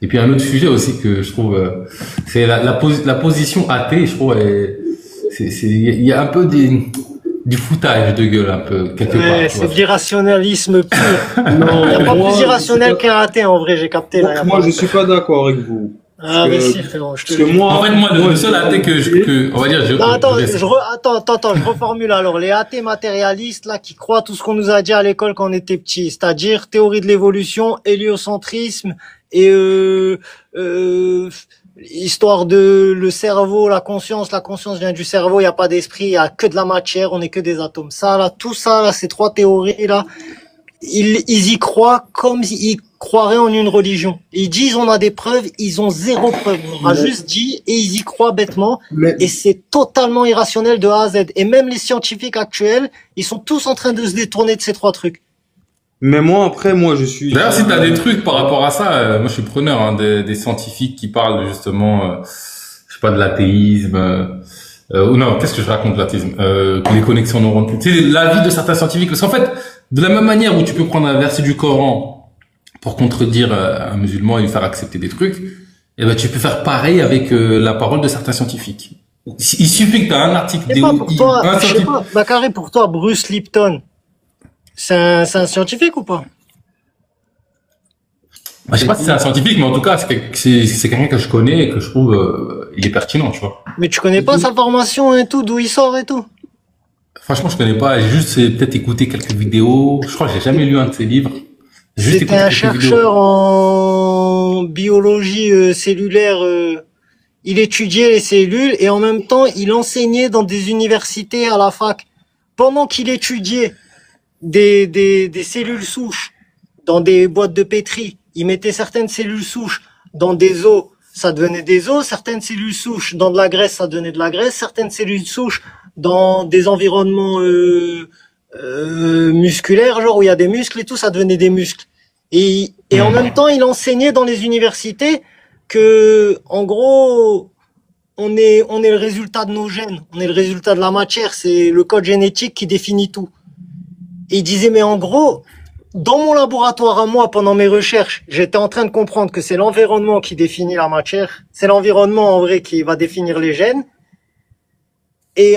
Et puis un autre sujet aussi que je trouve, c'est la position athée, je trouve, il y a un peu du foutage de gueule un peu quelque part. Ouais, Tu c'est vois. de l'irrationalisme pur. Non, Il n'y a pas moi, plus irrationnel qu'un raté, en vrai, j'ai capté là. moi, je suis pas d'accord avec vous. Ah, mais si, frérot, je te Parce que jure. moi, En fait, moi, le seul athée on va dire, Non, attends, je- attends, je reformule alors. Les athées matérialistes, là, qui croient tout ce qu'on nous a dit à l'école quand on était petit, c'est-à-dire théorie de l'évolution, héliocentrisme et histoire de le cerveau, la conscience vient du cerveau, il n'y a pas d'esprit, il n'y a que de la matière, on n'est que des atomes. Ça, là, tout ça, là, ces trois théories, là, ils y croient comme ils croiraient en une religion. Ils disent on a des preuves, ils ont zéro preuve. On a juste dit et ils y croient bêtement. mais, Et c'est totalement irrationnel de A à Z. Et même les scientifiques actuels, ils sont tous en train de se détourner de ces trois trucs. mais moi, après, moi, je suis. D'ailleurs, si t'as des trucs par rapport à ça, moi, je suis preneur hein, des scientifiques qui parlent justement, je sais pas, de l'athéisme. Ou non, qu'est-ce que je raconte de l'athéisme les connexions neuronales. Tu sais, l'avis de certains scientifiques. Parce qu'en fait, de la même manière où tu peux prendre un verset du Coran pour contredire un musulman et lui faire accepter des trucs, eh ben tu peux faire pareil avec la parole de certains scientifiques. Il suffit que tu as un article Je sais pas, pour toi, je sais pas, Bakary, pour toi, Bruce Lipton, c'est un scientifique ou pas? Je sais pas si c'est un scientifique, mais en tout cas, c'est quelqu'un que je connais et que je trouve il est pertinent, tu vois. Mais tu connais pas sa formation et tout, d'où il sort et tout? Franchement, je connais pas. J'ai juste peut-être écouté quelques vidéos. Je crois que j'ai jamais lu un de ses livres. J'ai juste C'était écouté un quelques vidéos. chercheur en biologie cellulaire. Il étudiait les cellules et en même temps, il enseignait dans des universités à la fac. Pendant qu'il étudiait des cellules souches dans des boîtes de pétri, il mettait certaines cellules souches dans des os, ça devenait des os. Certaines cellules souches dans de la graisse, ça devenait de la graisse. Certaines cellules souches dans des environnements musculaires, genre où il y a des muscles et tout, ça devenait des muscles. Et en même temps, il enseignait dans les universités que, en gros, on est le résultat de nos gènes, on est le résultat de la matière, c'est le code génétique qui définit tout. Et il disait, mais en gros, dans mon laboratoire à moi, pendant mes recherches, j'étais en train de comprendre que c'est l'environnement qui définit la matière, c'est l'environnement en vrai qui va définir les gènes. Et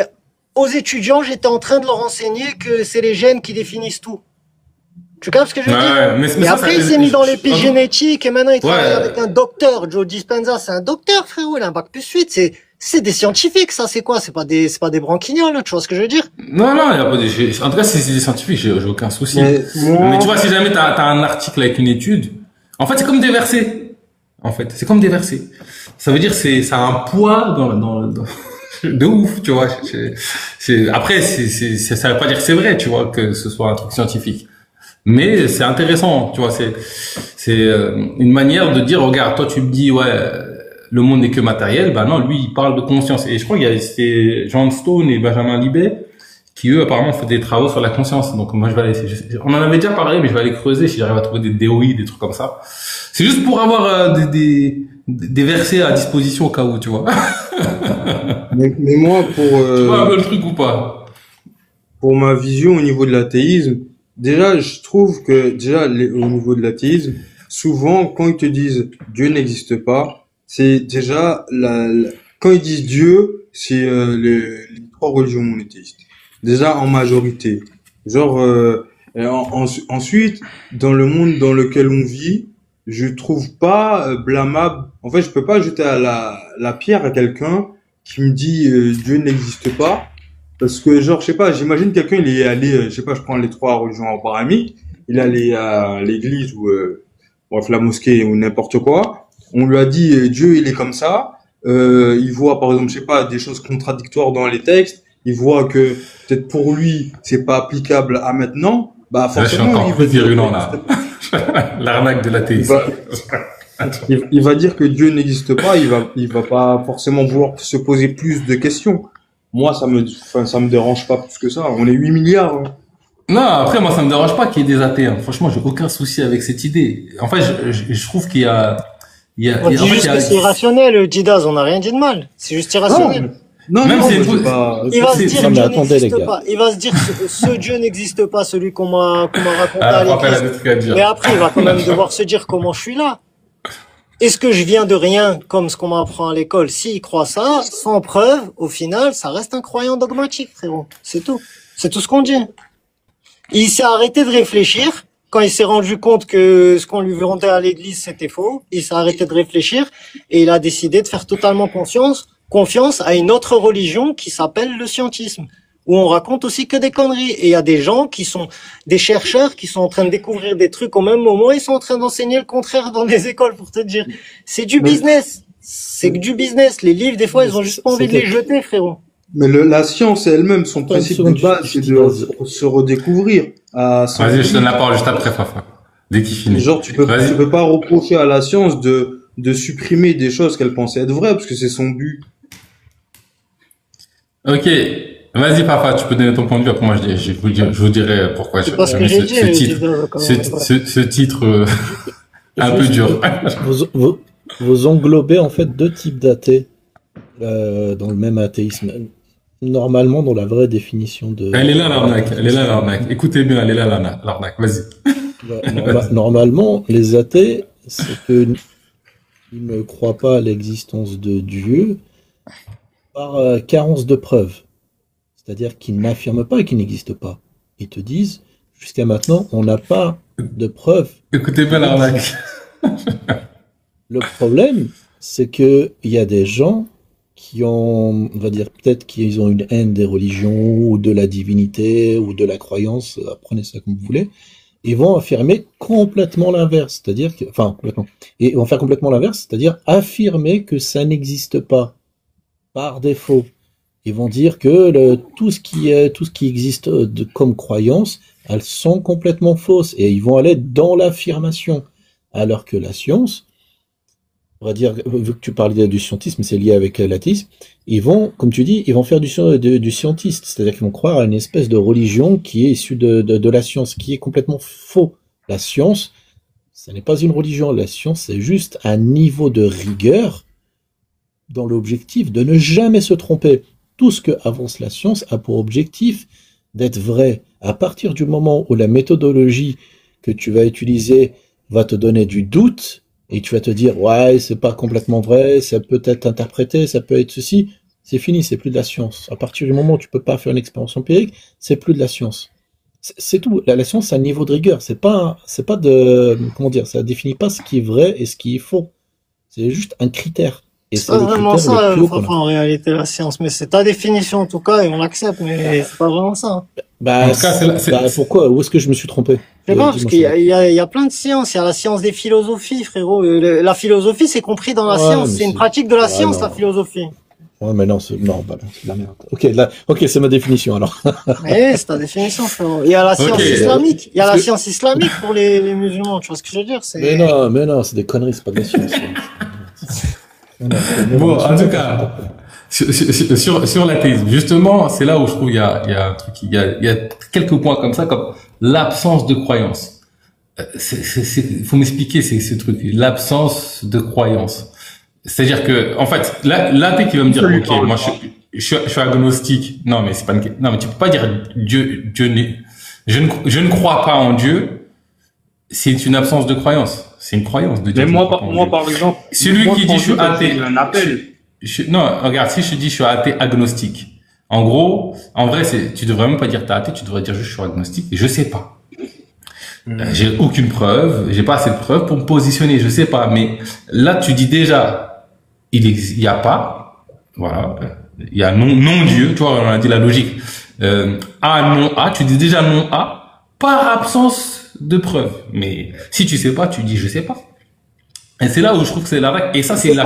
aux étudiants, j'étais en train de leur enseigner que c'est les gènes qui définissent tout. Tu captes ce que je veux dire? Ouais, mais Et ça, après, ça- il s'est mis dans l'épigénétique et maintenant il travaille Ouais. avec un docteur, Joe Dispenza. C'est un docteur, frérot, il a un bac plus 8. C'est des scientifiques, ça, c'est quoi? C'est pas des branquignoles, tu vois ce que je veux dire? Non, non, il y a pas en tout cas, si c'est des scientifiques, j'ai aucun souci. Mais moi, Mais tu vois, si jamais t'as un article avec une étude, en fait, c'est comme des versets. En fait, c'est comme des versets. Ça veut dire, ça a un poids de ouf, tu vois. Après, ça veut pas dire que c'est vrai, tu vois, que ce soit un truc scientifique. Mais c'est intéressant, tu vois, une manière de dire, regarde, toi tu me dis, ouais, le monde n'est que matériel, bah non, lui il parle de conscience. Et je crois qu'il y a c'était John Stone et Benjamin Libet qui eux apparemment font des travaux sur la conscience. Donc moi je vais aller, on en avait déjà parlé, mais je vais aller creuser si j'arrive à trouver des DOI, des trucs comme ça. C'est juste pour avoir des versets à disposition au cas où, tu vois. mais moi, Tu vois un peu le truc ou pas? pour ma vision au niveau de l'athéisme, déjà, je trouve que déjà au niveau de l'athéisme, souvent quand ils te disent Dieu n'existe pas, c'est déjà quand ils disent Dieu, c'est les trois religions monothéistes. Déjà en majorité. Genre ensuite, dans le monde dans lequel on vit, je trouve pas blâmable. En fait, je peux pas jeter la pierre à quelqu'un qui me dit Dieu n'existe pas. Parce que, genre, je sais pas, j'imagine quelqu'un, il est allé, je sais pas, je prends les trois religions abrahamiques, il est allé à l'église ou, bref, la mosquée ou n'importe quoi. On lui a dit, Dieu, il est comme ça. Il voit, par exemple, je sais pas, des choses contradictoires dans les textes. Il voit que, peut-être pour lui, c'est pas applicable à maintenant. Bah, Là, je suis forcément, encore il va plus dire, virulent, là. L'arnaque de il l'athéisme. va, il va dire que Dieu n'existe pas. Il va pas forcément vouloir se poser plus de questions. Moi, ça me dérange pas plus que ça. On est 8 milliards. Hein. Non, après, moi, ça me dérange pas qu'il y ait des athées. Hein. Franchement, j'ai aucun souci avec cette idée. En fait, je trouve qu'il y a, On dit juste que c'est irrationnel, Didaz, on n'a rien dit de mal. C'est juste irrationnel. Non, Même non, c'est moi, fou- c'est pas. Il va se dire Non, mais Dieu attendez, les n'existe gars. pas. Il va se dire ce Dieu n'existe pas, celui qu'on m'a raconté à rappelle l'église. des trucs à dire. Mais après, il va quand même devoir se dire comment je suis là. est-ce que je viens de rien, comme ce qu'on m'apprend à l'école? S'il croit ça, sans preuve, au final, ça reste un croyant dogmatique, frérot. C'est tout. C'est tout ce qu'on dit. Il s'est arrêté de réfléchir. Quand il s'est rendu compte que ce qu'on lui vendait à l'église, c'était faux, il s'est arrêté de réfléchir et il a décidé de faire totalement confiance à une autre religion qui s'appelle le scientisme, où on raconte aussi que des conneries. Et il y a des gens qui sont des chercheurs qui sont en train de découvrir des trucs au même moment, ils sont en train d'enseigner le contraire dans les écoles pour te dire. C'est du business. C'est que du business. Les livres, des fois, ils ont juste pas envie de les jeter, frérot. Mais la science elle-même, son principe de base, c'est de se redécouvrir. Vas-y, je donne la parole juste après, Fafa. Dès qu'il finit. Genre, tu peux pas reprocher à la science de supprimer des choses qu'elle pensait être vraies, parce que c'est son but. Ok. Vas-y, Fafa, tu peux donner ton point de vue. Après, moi, je vous dirai pourquoi je mets ce titre un peu dur. Vous englobez, en fait, deux types d'athées, dans le même athéisme. Normalement, dans la vraie définition de... Elle est là, l'arnaque. Écoutez bien, elle est là, l'arnaque. Vas-y. Normalement, les athées, c'est que ils ne croient pas à l'existence de Dieu par carence de preuves. C'est-à-dire qu'ils n'affirment pas qu'il n'existe pas. Ils te disent, jusqu'à maintenant, on n'a pas de preuves. Écoutez bien l'arnaque. Le problème, c'est que il y a des gens qui ont, on va dire, peut-être qu'ils ont une haine des religions, ou de la divinité, ou de la croyance, apprenez ça comme vous voulez, et vont affirmer complètement l'inverse, c'est-à-dire que, enfin, complètement, et vont faire complètement l'inverse, c'est-à-dire affirmer que ça n'existe pas, par défaut. Ils vont dire que tout ce qui existe comme croyance, elles sont complètement fausses, et ils vont aller dans l'affirmation, alors que la science, on va dire, vu que tu parlais du scientisme, c'est lié avec l'athéisme, ils vont, comme tu dis, ils vont faire du scientiste, c'est-à-dire qu'ils vont croire à une espèce de religion qui est issue de la science, qui est complètement faux. La science, ce n'est pas une religion, la science, c'est juste un niveau de rigueur dans l'objectif de ne jamais se tromper. Tout ce que avance la science a pour objectif d'être vrai. À partir du moment où la méthodologie que tu vas utiliser va te donner du doute, et tu vas te dire, ouais, c'est pas complètement vrai, ça peut être interprété, ça peut être ceci, c'est fini, c'est plus de la science. À partir du moment où tu peux pas faire une expérience empirique, c'est plus de la science. C'est tout. La science, c'est un niveau de rigueur. C'est pas de, comment dire, ça définit pas ce qui est vrai et ce qui est faux. C'est juste un critère. Et c'est pas vraiment ça, en réalité, la science. Mais c'est ta définition, en tout cas, et on l'accepte, mais c'est pas vraiment ça. Bah, pourquoi? Où est-ce que je me suis trompé? Je sais pas, parce qu'il y a plein de sciences. Il y a la science des philosophies, frérot. La philosophie, c'est compris dans la science. C'est une pratique de la science, la philosophie. Ouais, mais non, c'est de la merde. Ok, c'est ma définition, alors. Mais c'est ta définition, frérot. Il y a la science islamique. Il y a la science islamique pour les musulmans. Tu vois ce que je veux dire? Mais non, c'est des conneries, c'est pas de la science. Bon, en tout cas, sur l'athéisme, justement, c'est là où je trouve il y a un truc, il y a quelques points comme ça, comme l'absence de croyance. Faut m'expliquer ce truc, l'absence de croyance. C'est-à-dire que, en fait, l'athée qui va me dire, ok, moi je suis agnostique. Non, mais c'est pas non, mais tu peux pas dire Dieu n'est, je ne crois pas en Dieu. C'est une absence de croyance. C'est une croyance de Dieu. Mais moi, par exemple, celui qui dit je suis athée, un appel. Non, regarde, si je dis je suis athée agnostique, en gros, en vrai, tu devrais même pas dire t'es athée, tu devrais dire juste je suis agnostique et je sais pas. J'ai aucune preuve, j'ai pas assez de preuves pour me positionner, je sais pas. Mais là, tu dis déjà, il y a pas, voilà, il y a non Dieu, tu vois, on a dit la logique. A, non A, tu dis déjà non A, par absence de preuves. Mais si tu sais pas, tu dis je sais pas. Et c'est là où je trouve que c'est la règle. Et ça, c'est la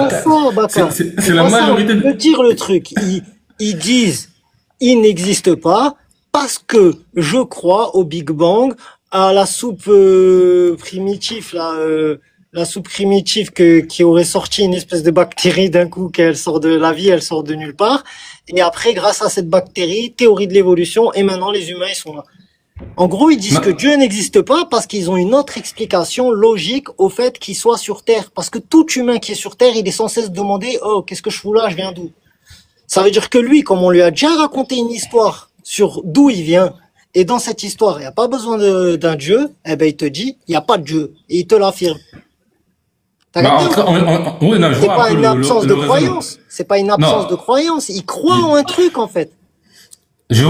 majorité de dire le truc. Ils disent il n'existe pas parce que je crois au Big Bang, à la soupe primitive là, la soupe primitive qui aurait sorti une espèce de bactérie d'un coup, qu'elle sort de la vie, elle sort de nulle part. Et après, grâce à cette bactérie, théorie de l'évolution, et maintenant les humains ils sont là. En gros, ils disent que Dieu n'existe pas parce qu'ils ont une autre explication logique au fait qu'il soit sur Terre. Parce que tout humain qui est sur Terre, il est censé se demander « Oh, qu'est-ce que je fous là? Je viens d'où ?» Ça veut dire que lui, comme on lui a déjà raconté une histoire sur d'où il vient, et dans cette histoire, il n'y a pas besoin d'un Dieu, eh ben il te dit « Il n'y a pas de Dieu ». Et il te l'affirme. T'as Bah, capté? oui, non, je C'est vois un pas peu une absence de le raisonnement. croyance. C'est pas une absence Non. de croyance. Il croit en un truc, en fait. Je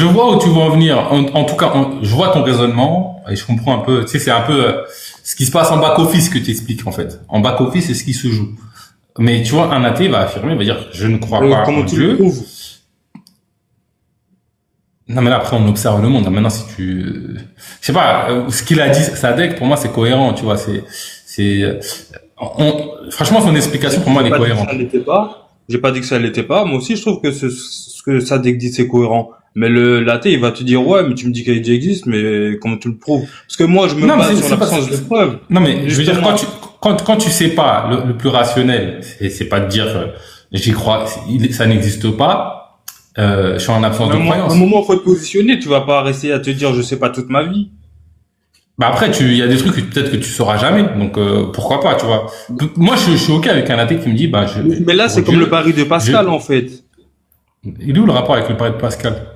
vois où tu veux en venir. En tout cas, je vois ton raisonnement et je comprends un peu. Tu sais, c'est un peu ce qui se passe en back office que tu expliques en fait. En back office, c'est ce qui se joue. Mais tu vois, un athée va affirmer, va dire, je ne crois pas Comment en tu le Dieu. prouves? Non, mais là après, on observe le monde. Maintenant, si tu, je sais pas, ce qu'il a dit, Sadek, pour moi, c'est cohérent. Tu vois, franchement, son explication pour moi, elle est J'ai pas dit que cohérente. ça l'était pas. J'ai pas dit que ça l'était pas. Moi aussi, je trouve que ce que Sadek dit, c'est cohérent. Mais l'athée, il va te dire, ouais, mais tu me dis qu'elle existe, mais comment tu le prouves? Parce que moi, je me Non, mais base c'est sur pas, l'absence de preuves. non, mais je veux dire, Justement. quand tu sais pas, le plus rationnel, c'est pas de dire, j'y crois, ça n'existe pas, je suis en absence À de croyance. un moment, faut te positionner. Tu vas pas rester à te dire, je sais pas toute ma vie. Bah après, il y a des trucs que peut-être que tu sauras jamais, donc pourquoi pas, tu vois. Moi, je suis ok avec un athée qui me dit, bah, Mais là, c'est pour comme Dieu, le pari de Pascal, en fait. il est où le rapport avec le pari de Pascal?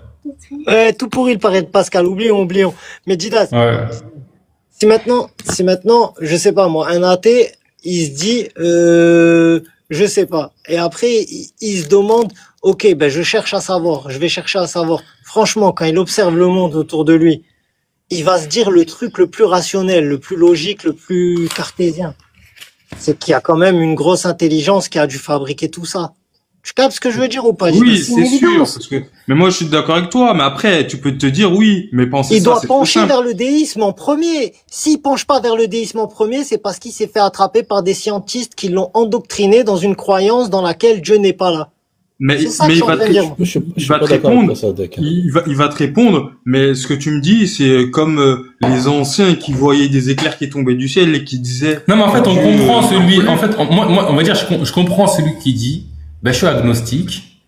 Tout pourri le paraît de Pascal. Oublions. Mais Didas, Ouais. si maintenant, je sais pas moi, un athée, il se dit, je sais pas. Et après, il se demande, ok, ben je cherche à savoir, je vais chercher à savoir. Franchement, quand il observe le monde autour de lui, il va se dire le truc le plus rationnel, le plus logique, le plus cartésien. C'est qu'il y a quand même une grosse intelligence qui a dû fabriquer tout ça. Tu captes ce que je veux dire ou pas? Oui, C'est une c'est sûr. évidence. Parce que, mais moi, je suis d'accord avec toi. Mais après, tu peux te dire, oui, mais penser Il ça, doit c'est trop pencher simple. vers le déisme en premier. S'il penche pas vers le déisme en premier, c'est parce qu'il s'est fait attraper par des scientistes qui l'ont endoctriné dans une croyance dans laquelle Dieu n'est pas là. Mais, C'est ça que mais je il suis en va train te, de dire. moi. Je il suis va pas te d'accord avec répondre. toi, Sadek. Il va te répondre, mais ce que tu me dis, c'est comme les anciens qui voyaient des éclairs qui tombaient du ciel et qui disaient. Non, mais en fait, on Dieu, comprend celui, oui. en fait, moi, on va dire, je comprends celui qui dit, ben, je suis agnostique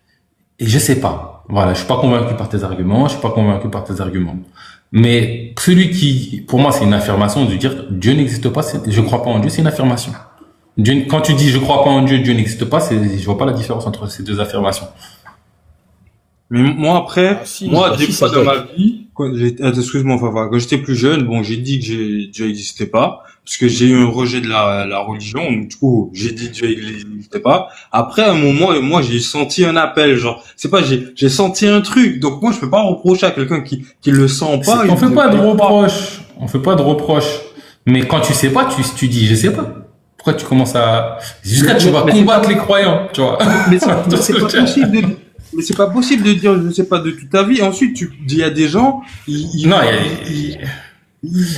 et je sais pas. Voilà, je suis pas convaincu par tes arguments, je suis pas convaincu par tes arguments. Mais celui qui, pour moi, c'est une affirmation de dire Dieu n'existe pas, je crois pas en Dieu, c'est une affirmation. Dieu, quand tu dis je crois pas en Dieu, Dieu n'existe pas, je vois pas la différence entre ces deux affirmations. Mais moi après, Ah, si, moi bah, des si, fois ça dans doit ma vie, excuse-moi Fafa, quand j'étais plus jeune, bon j'ai dit que Dieu n'existait pas, parce que j'ai eu un rejet de la religion, donc du coup j'ai dit que Dieu n'existait pas. Après à un moment, moi j'ai senti un appel, genre c'est pas j'ai senti un truc, donc moi je peux pas reprocher à quelqu'un qui le sent pas. On fait pas de reproches, on fait pas de reproches. Mais quand tu sais pas, tu dis je sais pas. Pourquoi tu commences à, jusqu'à tu vas Mais c'est combattre les croyants, tu vois. Mais c'est pas possible de, mais c'est pas possible de dire je sais pas de toute ta vie. Ensuite, il y a des gens, Non,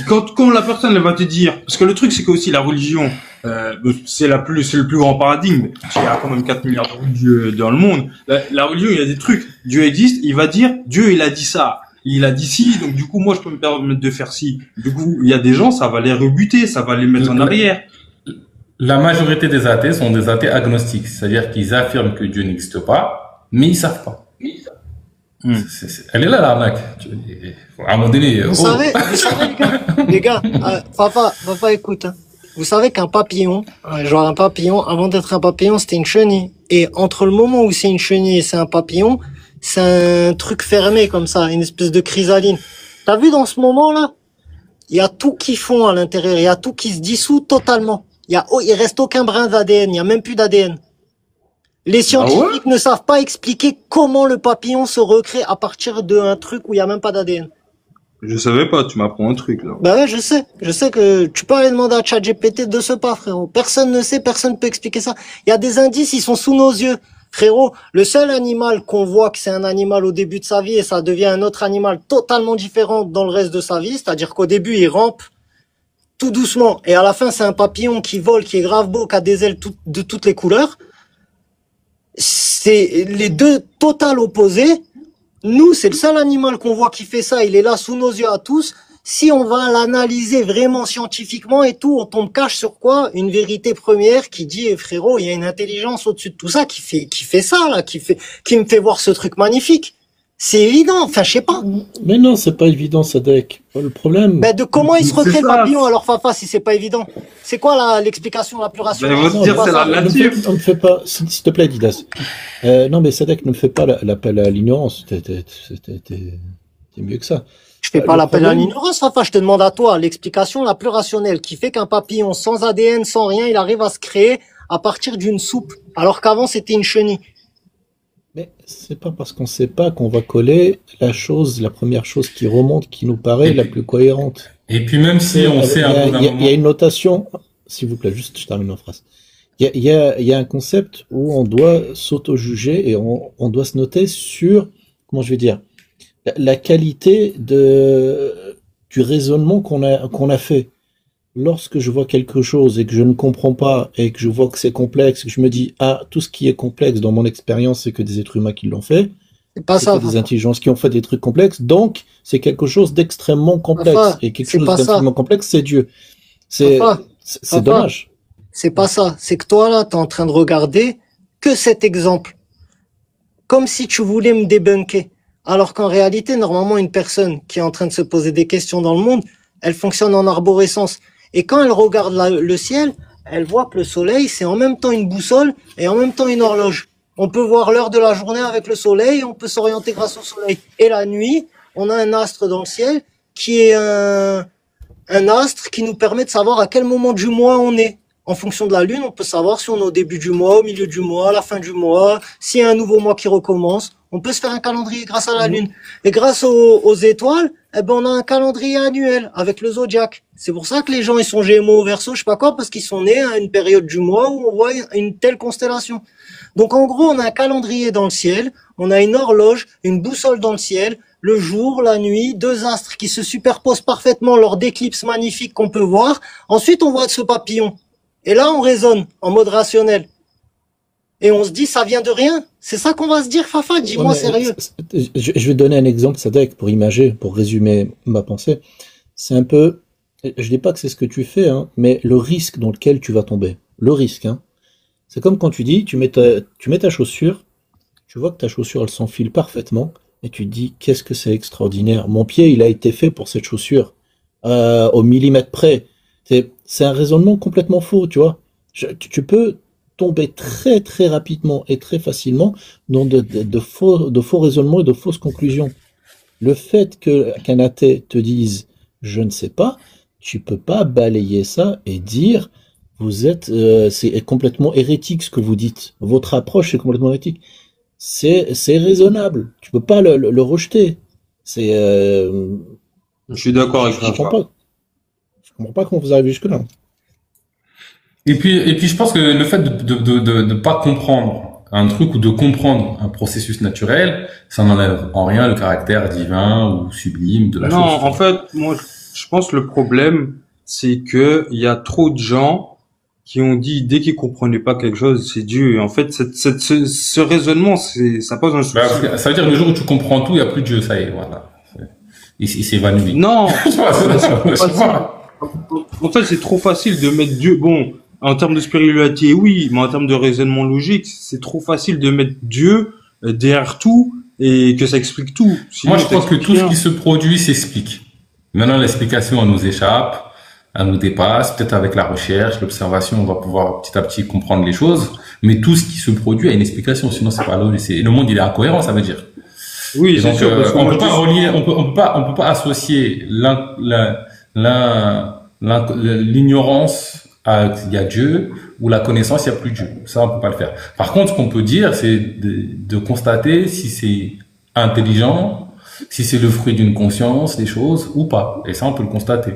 quand la personne elle va te dire, parce que le truc c'est que aussi la religion, c'est le plus grand paradigme. Il y a quand même 4 milliards de religieux dans le monde. La religion, il y a des trucs. Dieu existe, il va dire Dieu il a dit ça. Il a dit ci, donc du coup moi je peux me permettre de faire ci. Du coup, il y a des gens, ça va les rebuter, ça va les mettre en arrière. La majorité des athées sont des athées agnostiques, c'est-à-dire qu'ils affirment que Dieu n'existe pas, mais ils savent pas. Elle est là l'arnaque. À un moment donné, Vous savez, les gars, Papa, écoute, hein. Vous savez qu'un papillon, genre un papillon, avant d'être un papillon, c'était une chenille. Et entre le moment où c'est une chenille et c'est un papillon, c'est un truc fermé comme ça, une espèce de chrysaline. T'as vu dans ce moment-là? Il y a tout qui fond à l'intérieur, il y a tout qui se dissout totalement. Il reste aucun brin d'ADN, il y a même plus d'ADN. Les scientifiques ne savent pas expliquer comment le papillon se recrée à partir d'un truc où il y a même pas d'ADN. Je savais pas, tu m'apprends un truc là. Bah ouais, je sais que tu peux aller demander à ChatGPT de ce pas, frérot. Personne ne sait, personne peut expliquer ça. Il y a des indices, ils sont sous nos yeux. Frérot, le seul animal qu'on voit que c'est un animal au début de sa vie et ça devient un autre animal totalement différent dans le reste de sa vie, c'est-à-dire qu'au début, il rampe tout doucement et à la fin, c'est un papillon qui vole, qui est grave beau, qui a des ailes de toutes les couleurs. C'est les deux total opposés. Nous, c'est le seul animal qu'on voit qui fait ça. Il est là sous nos yeux à tous. Si on va l'analyser vraiment scientifiquement et tout, on tombe cache sur quoi? Une vérité première qui dit, frérot, il y a une intelligence au-dessus de tout ça qui fait ça, là, qui me fait voir ce truc magnifique. C'est évident. Enfin, je sais pas. Mais non, c'est pas évident, Sadek. Le problème. Ben, de comment il se recrée C'est le ça. papillon, alors, Fafa, si c'est pas évident? C'est quoi l'explication la plus rationnelle? Ben, on va Non, dire, bah, c'est la on ne nature. fait- on ne fait pas, s'il te plaît, Didas. Non, mais Sadek ne fait pas l'appel à l'ignorance. T'es mieux que ça. Je fais pas Le l'appel à problème, l'ignorance, Fafa. Je te demande à toi l'explication la plus rationnelle qui fait qu'un papillon sans ADN, sans rien, il arrive à se créer à partir d'une soupe, alors qu'avant c'était une chenille. mais c'est pas parce qu'on sait pas qu'on va coller la première chose qui remonte, qui nous paraît Et la puis, plus cohérente. et puis même si on sait un bout d'un Il y a une moment, notation, s'il vous plaît, juste je termine ma phrase. Il y a un concept où on doit s'auto-juger et on doit se noter sur, comment je vais dire, la qualité du raisonnement qu'on a fait. Lorsque je vois quelque chose et que je ne comprends pas et que je vois que c'est complexe, que je me dis, ah, tout ce qui est complexe dans mon expérience, c'est que des êtres humains qui l'ont fait, C'est pas c'est que ça, des Fafa. intelligences qui ont fait des trucs complexes, donc c'est quelque chose d'extrêmement complexe. Fafa, Et quelque c'est chose pas ça. d'extrêmement complexe, c'est Dieu. Fafa, C'est Fafa, dommage. c'est pas ça. C'est que toi là, t'es en train de regarder que cet exemple, comme si tu voulais me débunker. Alors qu'en réalité, normalement, une personne qui est en train de se poser des questions dans le monde, elle fonctionne en arborescence. Et quand elle regarde le ciel, elle voit que le soleil, c'est en même temps une boussole et en même temps une horloge. On peut voir l'heure de la journée avec le soleil, on peut s'orienter grâce au soleil. Et la nuit, on a un astre dans le ciel qui est un astre qui nous permet de savoir à quel moment du mois on est. En fonction de la lune, on peut savoir si on est au début du mois, au milieu du mois, à la fin du mois, s'il y a un nouveau mois qui recommence. On peut se faire un calendrier grâce à la lune. Et grâce aux étoiles, eh ben, on a un calendrier annuel avec le zodiaque. C'est pour ça que les gens, ils sont Gémeaux, Verseau, je sais pas quoi, parce qu'ils sont nés à une période du mois où on voit une telle constellation. Donc, en gros, on a un calendrier dans le ciel, on a une horloge, une boussole dans le ciel, le jour, la nuit, deux astres qui se superposent parfaitement lors d'éclipses magnifiques qu'on peut voir. Ensuite, on voit ce papillon. Et là, on raisonne en mode rationnel. Et on se dit, ça vient de rien. C'est ça qu'on va se dire, Fafa, Ouais, dis-moi sérieux. je vais donner un exemple, Sadek, pour imager, pour résumer ma pensée. C'est un peu, je dis pas que c'est ce que tu fais, hein, mais le risque dans lequel tu vas tomber. Le risque, hein. C'est comme quand tu dis, tu mets ta chaussure, tu vois que ta chaussure, elle s'enfile parfaitement, et tu te dis, qu'est-ce que c'est extraordinaire. Mon pied, il a été fait pour cette chaussure, au millimètre près. C'est un raisonnement complètement faux, tu vois. Tu peux tomber très très rapidement et très facilement dans de faux raisonnements et de fausses conclusions. Le fait qu'un athée te dise je ne sais pas, tu peux pas balayer ça et dire c'est complètement hérétique ce que vous dites. Votre approche est complètement hérétique. C'est raisonnable. Tu peux pas le rejeter. C'est Je suis d'accord avec je comprends Rafa. pas. Je comprends pas comment vous arrivez jusque là. et puis je pense que le fait de pas comprendre un truc ou de comprendre un processus naturel, ça n'enlève en rien le caractère divin ou sublime de la Non, chose, tu en vois. fait, moi, je pense que le problème, c'est que il y a trop de gens qui ont dit dès qu'ils comprenaient pas quelque chose, c'est Dieu. Et en fait, ce raisonnement, ça pose un Parce souci. que ça veut dire le jour où tu comprends tout, il n'y a plus de Dieu, ça y est, voilà. Il s'évanouit. Non, Je sais pas, c'est trop je sais facile. pas. En fait, c'est trop facile de mettre Dieu. Bon, en termes de spiritualité, oui, mais en termes de raisonnement logique, c'est trop facile de mettre Dieu derrière tout et que ça explique tout. Moi, Sinon, je ça pense que explique tout ce rien. qui se produit s'explique. Maintenant, l'explication, elle nous échappe, elle nous dépasse. Peut-être avec la recherche, l'observation, on va pouvoir petit à petit comprendre les choses. Mais tout ce qui se produit a une explication. Sinon, c'est pas logique. Le monde, il est incohérent, ça veut dire. Oui, Et c'est donc, sûr, parce que on moi, peut je te pas suis. relier, on peut pas associer l'ignorance à il y a Dieu ou la connaissance, il y a plus Dieu. Ça, on peut pas le faire. Par contre, ce qu'on peut dire, c'est de constater si c'est intelligent, si c'est le fruit d'une conscience, des choses ou pas. Et ça, on peut le constater.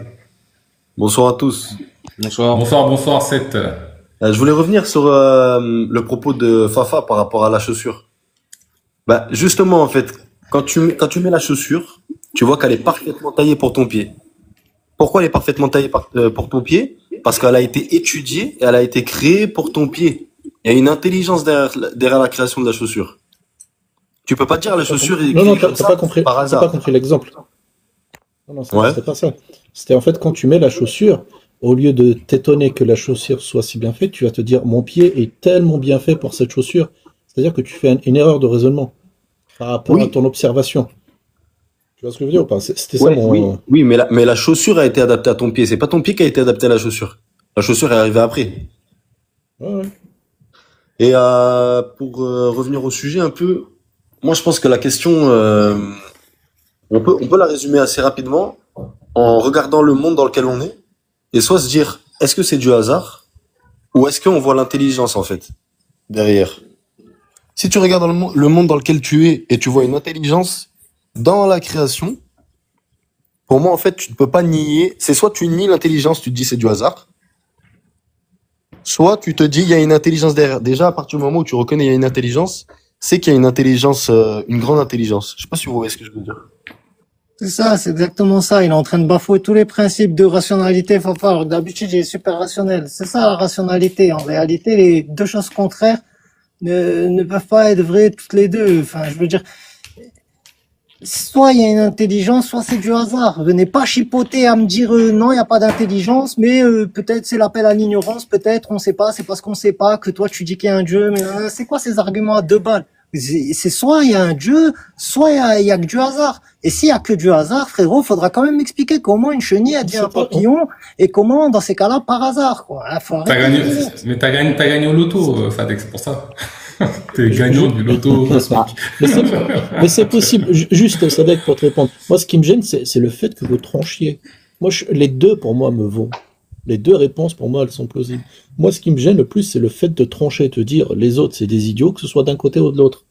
Bonsoir à tous. Bonsoir. Bonsoir, bonsoir, Seth. Je voulais revenir sur le propos de Fafa par rapport à la chaussure. Bah, justement, en fait, quand tu mets la chaussure, tu vois qu'elle est parfaitement taillée pour ton pied. Pourquoi elle est parfaitement taillée pour ton pied? Parce qu'elle a été étudiée et elle a été créée pour ton pied. Il y a une intelligence derrière la création de la chaussure. Tu peux pas dire la chaussure est Non, non, créée comme t'as pas ça compris, par t'as pas hasard. compris l'exemple. Non, non, Ouais. c'était pas ça. C'était en fait quand tu mets la chaussure, au lieu de t'étonner que la chaussure soit si bien faite, tu vas te dire mon pied est tellement bien fait pour cette chaussure. C'est-à-dire que tu fais une erreur de raisonnement par rapport à Oui. ton observation. Tu vois ce que je veux dire ou pas? C'était ça Ouais, oui, mon. oui, mais la chaussure a été adaptée à ton pied. C'est pas ton pied qui a été adapté à la chaussure. La chaussure est arrivée après. Ouais, ouais. Et pour revenir au sujet un peu, moi je pense que la question, On peut la résumer assez rapidement en regardant le monde dans lequel on est et soit se dire, est-ce que c'est du hasard ou est-ce qu'on voit l'intelligence en fait derrière? Si tu regardes le monde dans lequel tu es et tu vois une intelligence dans la création, pour moi en fait tu ne peux pas nier, c'est soit tu nies l'intelligence, tu te dis c'est du hasard, soit tu te dis il y a une intelligence derrière. Déjà à partir du moment où tu reconnais il y a une intelligence, c'est qu'il y a une intelligence, une grande intelligence. Je sais pas si vous voyez ce que je veux dire. C'est ça, c'est exactement ça. Il est en train de bafouer tous les principes de rationalité. Fafa, alors que d'habitude, il est super rationnel. C'est ça la rationalité. En réalité, les deux choses contraires ne peuvent pas être vraies toutes les deux. Enfin, je veux dire, soit il y a une intelligence, soit c'est du hasard. Venez pas chipoter à me dire non, il n'y a pas d'intelligence, mais peut-être c'est l'appel à l'ignorance, peut-être on sait pas, c'est parce qu'on sait pas que toi tu dis qu'il y a un dieu, mais c'est quoi ces arguments à deux balles? C'est soit il y a un dieu, soit il y a que du hasard. Et s'il y a que du hasard, frérot, faudra quand même m'expliquer comment une chenille a dit un papillon et comment dans ces cas-là par hasard, quoi. Faut T'as arrêter gagné, de dire. mais t'as gagné au loto, Fadek, c'est pour ça. T'es gagnant du loto. Mais c'est possible. Juste, Sadek, pour te répondre. Moi, ce qui me gêne, c'est le fait que vous tranchiez. Moi, les deux, pour moi, me vont. Les deux réponses, pour moi, elles sont plausibles. Moi, ce qui me gêne le plus, c'est le fait de trancher, te dire les autres, c'est des idiots, que ce soit d'un côté ou de l'autre.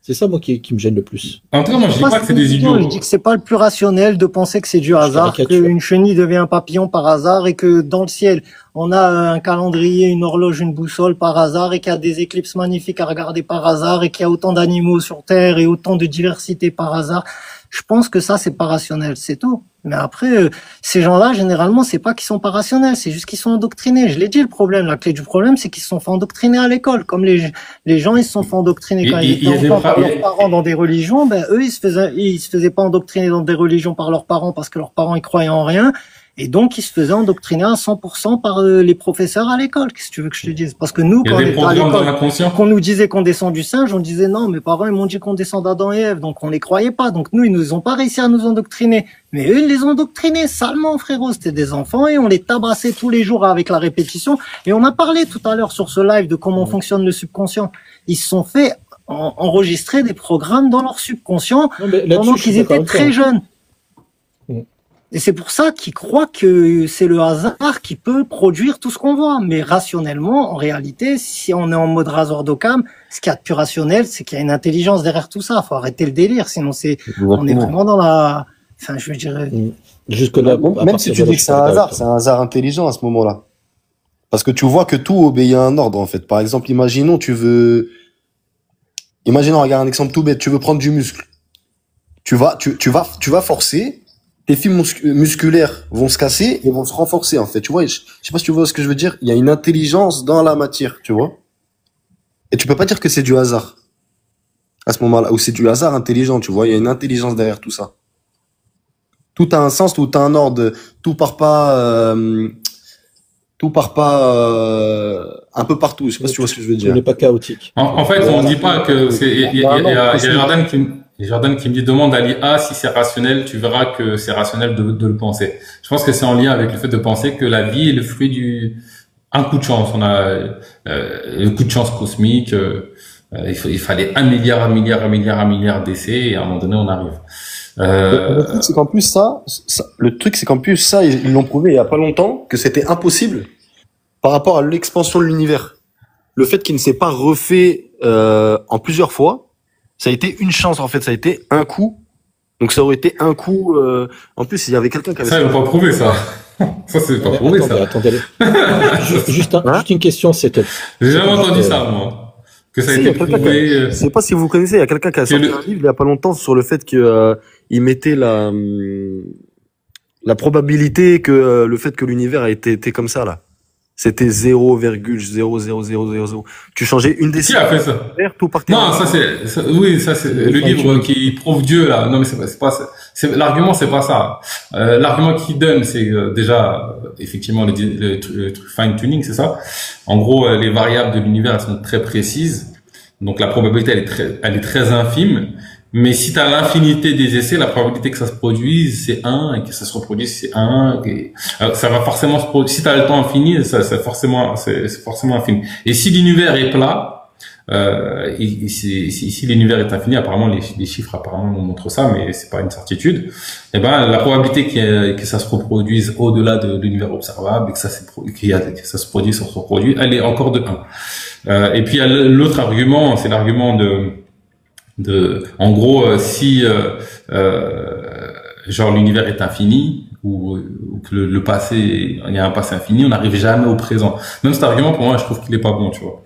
C'est ça, moi, qui me gêne le plus. En tout cas, moi, je dis pas que c'est des idiots. Je dis que c'est pas le plus rationnel de penser que c'est du hasard, caricature. qu'une chenille devient un papillon par hasard et que dans le ciel, on a un calendrier, une horloge, une boussole par hasard et qu'il y a des éclipses magnifiques à regarder par hasard et qu'il y a autant d'animaux sur Terre et autant de diversité par hasard. Je pense que ça, c'est pas rationnel, c'est tout. Mais après, ces gens-là, généralement, c'est pas qu'ils sont pas rationnels, c'est juste qu'ils sont endoctrinés. Je l'ai dit, le problème, la clé du problème, c'est qu'ils se sont fait endoctriner à l'école. Comme les gens, ils se sont fait endoctriner quand ils étaient enfants par leurs parents dans des religions, ben, eux, ils se faisaient pas endoctriner dans des religions par leurs parents parce que leurs parents, ils croyaient en rien. Et donc, ils se faisaient endoctriner à 100% par les professeurs à l'école. Qu'est-ce que tu veux que je te dise? Parce que nous, quand on était à l'école, qu'on nous disait qu'on descend du singe, on disait non, mes parents, ils m'ont dit qu'on descend d'Adam et Ève, donc on les croyait pas. Donc nous, ils nous ont pas réussi à nous endoctriner. Mais eux, ils les ont endoctrinés salement, frérot. C'était des enfants et on les tabassait tous les jours avec la répétition. Et on a parlé tout à l'heure sur ce live de comment fonctionne le subconscient. Ils se sont fait enregistrer des programmes dans leur subconscient pendant qu'ils étaient très jeunes. Et c'est pour ça qu'ils croient que c'est le hasard qui peut produire tout ce qu'on voit. Mais rationnellement, en réalité, si on est en mode rasoir d'Occam, ce qu'il y a de plus rationnel, c'est qu'il y a une intelligence derrière tout ça. Faut arrêter le délire, sinon on est vraiment dans la, enfin, je veux dire. Jusque-là, même si tu dis que c'est un hasard, c'est un hasard intelligent à ce moment-là. Parce que tu vois que tout obéit à un ordre, en fait. Par exemple, imaginons, regarde un exemple tout bête, tu veux prendre du muscle. Tu vas forcer, tes fibres musculaires vont se casser et vont se renforcer, en fait. Tu vois, je sais pas si tu vois ce que je veux dire. Il y a une intelligence dans la matière, tu vois. Et tu peux pas dire que c'est du hasard. À ce moment-là, ou c'est du hasard intelligent, tu vois. Il y a une intelligence derrière tout ça. Tout a un sens, tout a un ordre, tout part pas un peu partout. Je sais pas si tu vois ce que je veux dire. Ce n'est pas chaotique. En fait, on dit pas que c'est, il y a Jordan qui me dit demande à l'IA si c'est rationnel, tu verras que c'est rationnel de le penser. Je pense que c'est en lien avec le fait de penser que la vie est le fruit un coup de chance. On a le coup de chance cosmique. Il fallait 1 milliard d'essais et à un moment donné on arrive. Le truc c'est qu'en plus ça ils l'ont prouvé il y a pas longtemps que c'était impossible par rapport à l'expansion de l'univers. Le fait qu'il ne s'est pas refait en plusieurs fois, ça a été une chance en fait, ça a été un coup. Donc ça aurait été un coup. En plus il y avait quelqu'un qui avait. Ça ils l'ont pas prouvé ça. Ça c'est pas prouvé ça. Attendez. Juste une question, c'était. J'ai jamais entendu ça moi. Que ça a été prouvé. Je sais pas si vous connaissez, il y a quelqu'un qui a sorti un livre il y a pas longtemps sur le fait que il mettait la probabilité que le fait que l'univers a été comme ça là. C'était 0,00000. Tu changeais une décision. Qui a fait ça? Tout partait. Non, ça c'est le livre qui prouve Dieu là. Non mais c'est l'argument, c'est pas ça. L'argument qu'il donne, c'est déjà effectivement le truc fine tuning, c'est ça. En gros, les variables de l'univers elles sont très précises, donc la probabilité elle est très infime. Mais si tu as l'infinité des essais, la probabilité que ça se produise, c'est 1, et que ça se reproduise, c'est 1. Alors, ça va forcément se produire. Si tu as le temps infini, c'est forcément infini. Et si l'univers est plat, si l'univers est infini, apparemment les chiffres apparemment nous montrent ça, mais c'est pas une certitude. Et ben la probabilité que ça se reproduise au-delà de l'univers observable et que que ça se produise, ça se reproduit, elle est encore de 1. Et puis il y a l'autre argument, c'est l'argument en gros, si genre l'univers est infini ou que le passé, il y a un passé infini, on n'arrive jamais au présent. Même cet argument, pour moi, je trouve qu'il est pas bon, tu vois.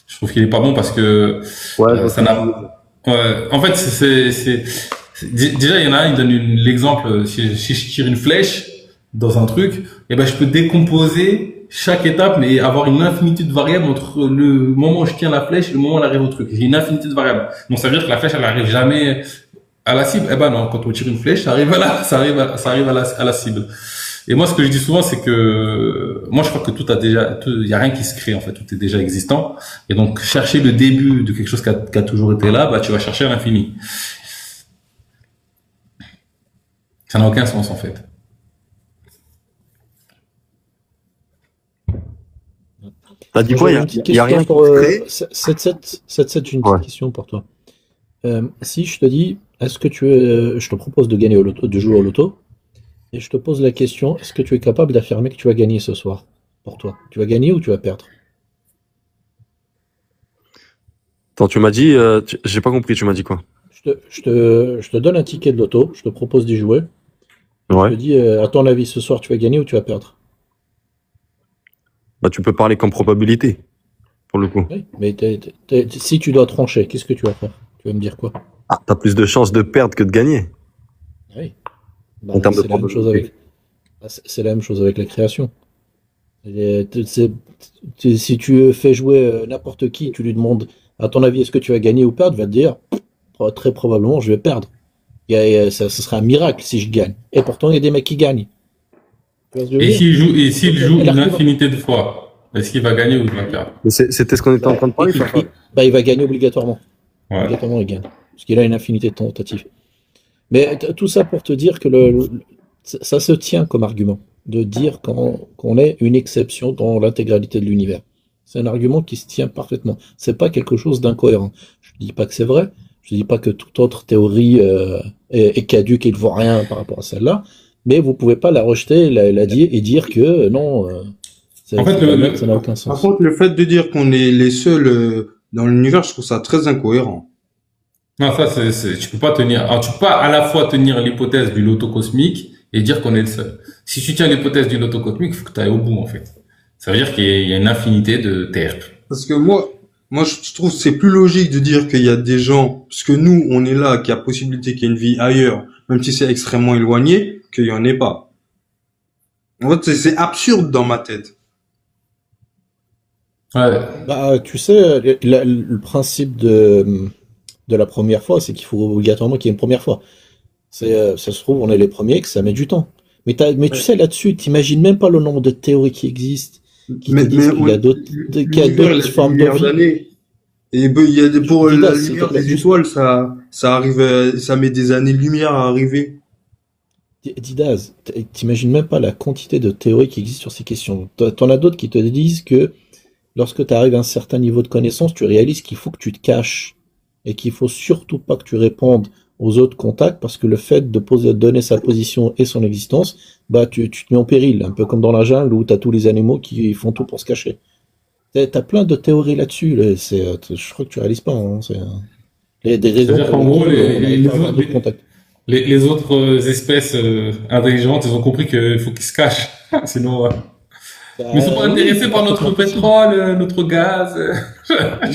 Je trouve qu'il est pas bon parce que ça n'a. En fait, déjà il y en a un, il donne l'exemple. Si je tire une flèche dans un truc, et ben je peux décomposer chaque étape, mais avoir une infinité de variables entre le moment où je tiens la flèche et le moment où elle arrive au truc. J'ai une infinité de variables. Donc ça veut dire que la flèche, elle arrive jamais à la cible. Eh ben non, quand on tire une flèche, ça arrive à la cible. Et moi, ce que je dis souvent, c'est que moi, je crois que il y a rien qui se crée en fait, tout est déjà existant. Et donc, chercher le début de quelque chose qui a toujours été là, bah, tu vas chercher à l'infini. Ça n'a aucun sens en fait. T'as dit quoi? Il y a rien pour, qui se crée. 7-7, j'ai une petite question pour toi. Si je te dis, est-ce que je te propose de gagner au loto, de jouer au loto, et je te pose la question, est-ce que tu es capable d'affirmer que tu vas gagner ce soir, pour toi? Tu vas gagner ou tu vas perdre? Attends, tu m'as dit, j'ai pas compris, tu m'as dit quoi? Je te donne un ticket de loto, je te propose d'y jouer. Je Ouais. te dis, à ton avis, ce soir, tu vas gagner ou tu vas perdre? Bah, tu peux parler comme probabilité, pour le coup. Oui, mais si tu dois trancher, qu'est-ce que tu vas faire? Tu vas me dire quoi? Ah, t'as plus de chances de perdre que de gagner. Oui. En termes de C'est la même chose probabilité. c'est la même chose avec la création. Si tu fais jouer n'importe qui, tu lui demandes, à ton avis, est-ce que tu vas gagner ou perdre, il va te dire, très probablement, je vais perdre. Ce sera un miracle si je gagne. Et pourtant, il y a des mecs qui gagnent. Tu vois ce que je veux dire? S'il joue une infinité de fois, est-ce qu'il va gagner ou il va perdre? Mais c'était ce qu'on était en train de parler, Fafa. Il va gagner obligatoirement. Ouais. Obligatoirement, il gagne. Parce qu'il a une infinité de tentatives. Mais tout ça pour te dire que ça se tient comme argument, de dire qu'on est une exception dans l'intégralité de l'univers. C'est un argument qui se tient parfaitement. C'est pas quelque chose d'incohérent. Je dis pas que c'est vrai. Je dis pas que toute autre théorie est caduque et ne vaut rien par rapport à celle-là. Mais vous pouvez pas la rejeter et dire que non, En fait, ça n'a aucun Par sens. contre, le fait de dire qu'on est les seuls dans l'univers, je trouve ça très incohérent. Non, ça, tu peux pas tenir. Alors, tu peux pas à la fois tenir l'hypothèse du loto cosmique et dire qu'on est le seul. Si tu tiens l'hypothèse du loto cosmique, il faut que tu ailles au bout, en fait. Ça veut dire qu'il y a une infinité de terres. Parce que moi, je trouve que c'est plus logique de dire qu'il y a des gens, parce que nous, on est là, qu'il y a possibilité qu'il y ait une vie ailleurs, même si c'est extrêmement éloigné, qu'il y en ait pas. En fait, c'est absurde dans ma tête. Ouais. Bah, tu sais, le principe de la première fois, c'est qu'il faut obligatoirement qu'il y ait une première fois. Ça se trouve, on est les premiers, que ça met du temps. Mais tu sais, là-dessus, t'imagines même pas le nombre de théories qui existent, qui te disent qu'il y a d'autres l'univers, formes de milliards vie. d'années. Et ben, il y a pour Je dis la là, c'est lumière comme la des étoiles, ça arrive, ça met des années-lumière à arriver. Didaz, t'imagines même pas la quantité de théories qui existent sur ces questions. T'en as d'autres qui te disent que lorsque tu arrives à un certain niveau de connaissance, tu réalises qu'il faut que tu te caches et qu'il faut surtout pas que tu répondes aux autres contacts parce que le fait de donner sa position et son existence, bah tu te mets en péril, un peu comme dans la jungle où tu as tous les animaux qui font tout pour se cacher. T'as plein de théories là-dessus, je crois que tu réalises pas, hein, des raisons C'est-à-dire pour qu'en gros, lesquelles on n'arrive pas à avoir d'autres contacts. les autres espèces intelligentes, ils ont compris qu'il faut qu'ils se cachent. Sinon, mais ils sont pas intéressés par notre pétrole, notre gaz.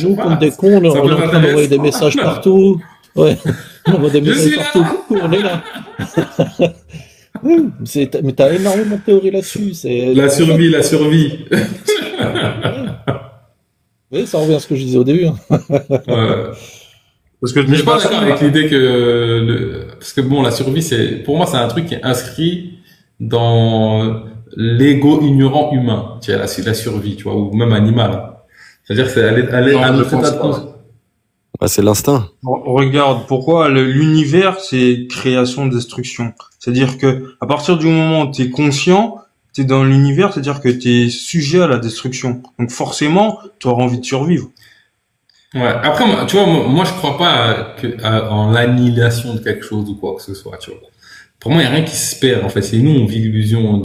Nous, comme des cons, on Ça est peut en train d'envoyer m'intéresser. des messages partout. Ouais, on envoie des Je messages suis là. partout. Coucou, on est là. Mais t'as énormément de théories là-dessus. La survie. Oui, ça revient à ce que je disais au début. Hein. Ouais. Parce que Mais je suis pas d'accord avec l'idée que parce que bon, la survie, pour moi, c'est un truc qui est inscrit dans l'ego ignorant humain. Tu vois, la survie, tu vois, ou même animal. C'est-à-dire que c'est aller Non, à je notre pense état de pas. conscience. Ouais, c'est l'instinct. Regarde, pourquoi l'univers, c'est création-destruction. C'est-à-dire que à partir du moment où tu es conscient, tu es dans l'univers, c'est-à-dire que tu es sujet à la destruction. Donc forcément, tu auras envie de survivre. Ouais. Après, tu vois, moi, je crois pas en l'annihilation de quelque chose ou quoi que ce soit, tu vois. Pour moi, il n'y a rien qui se perd, en fait. C'est nous, on vit l'illusion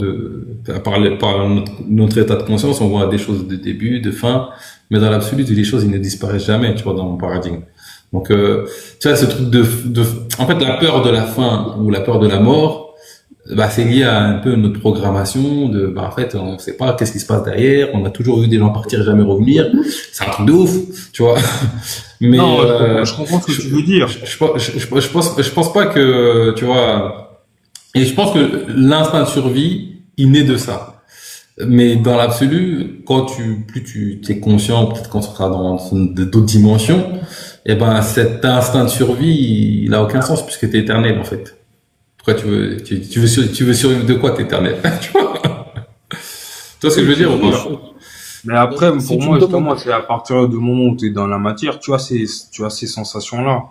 par notre état de conscience, on voit des choses de début, de fin, mais dans l'absolu, les choses, ils ne disparaissent jamais, tu vois, dans mon paradigme. Donc, tu vois, ce truc en fait, la peur de la fin ou la peur de la mort, bah, c'est lié à un peu notre programmation bah, en fait, on sait pas qu'est-ce qui se passe derrière, on a toujours vu des gens partir et jamais revenir. C'est un truc de ouf, tu vois. Mais, Non, je comprends ce que tu veux dire. je pense pas que, tu vois, et je pense que l'instinct de survie, il naît de ça. Mais dans l'absolu, plus tu es conscient, peut-être quand tu seras dans d'autres dimensions, et ben, cet instinct de survie, il a aucun sens puisque t'es éternel, en fait. Pourquoi tu veux survivre de quoi, t'es éternel? Tu vois? Tu vois ce que je veux dire ou pas? Mais après, Si pour tu moi, me demandes, justement, c'est à partir du moment où tu es dans la matière, tu as ces sensations-là.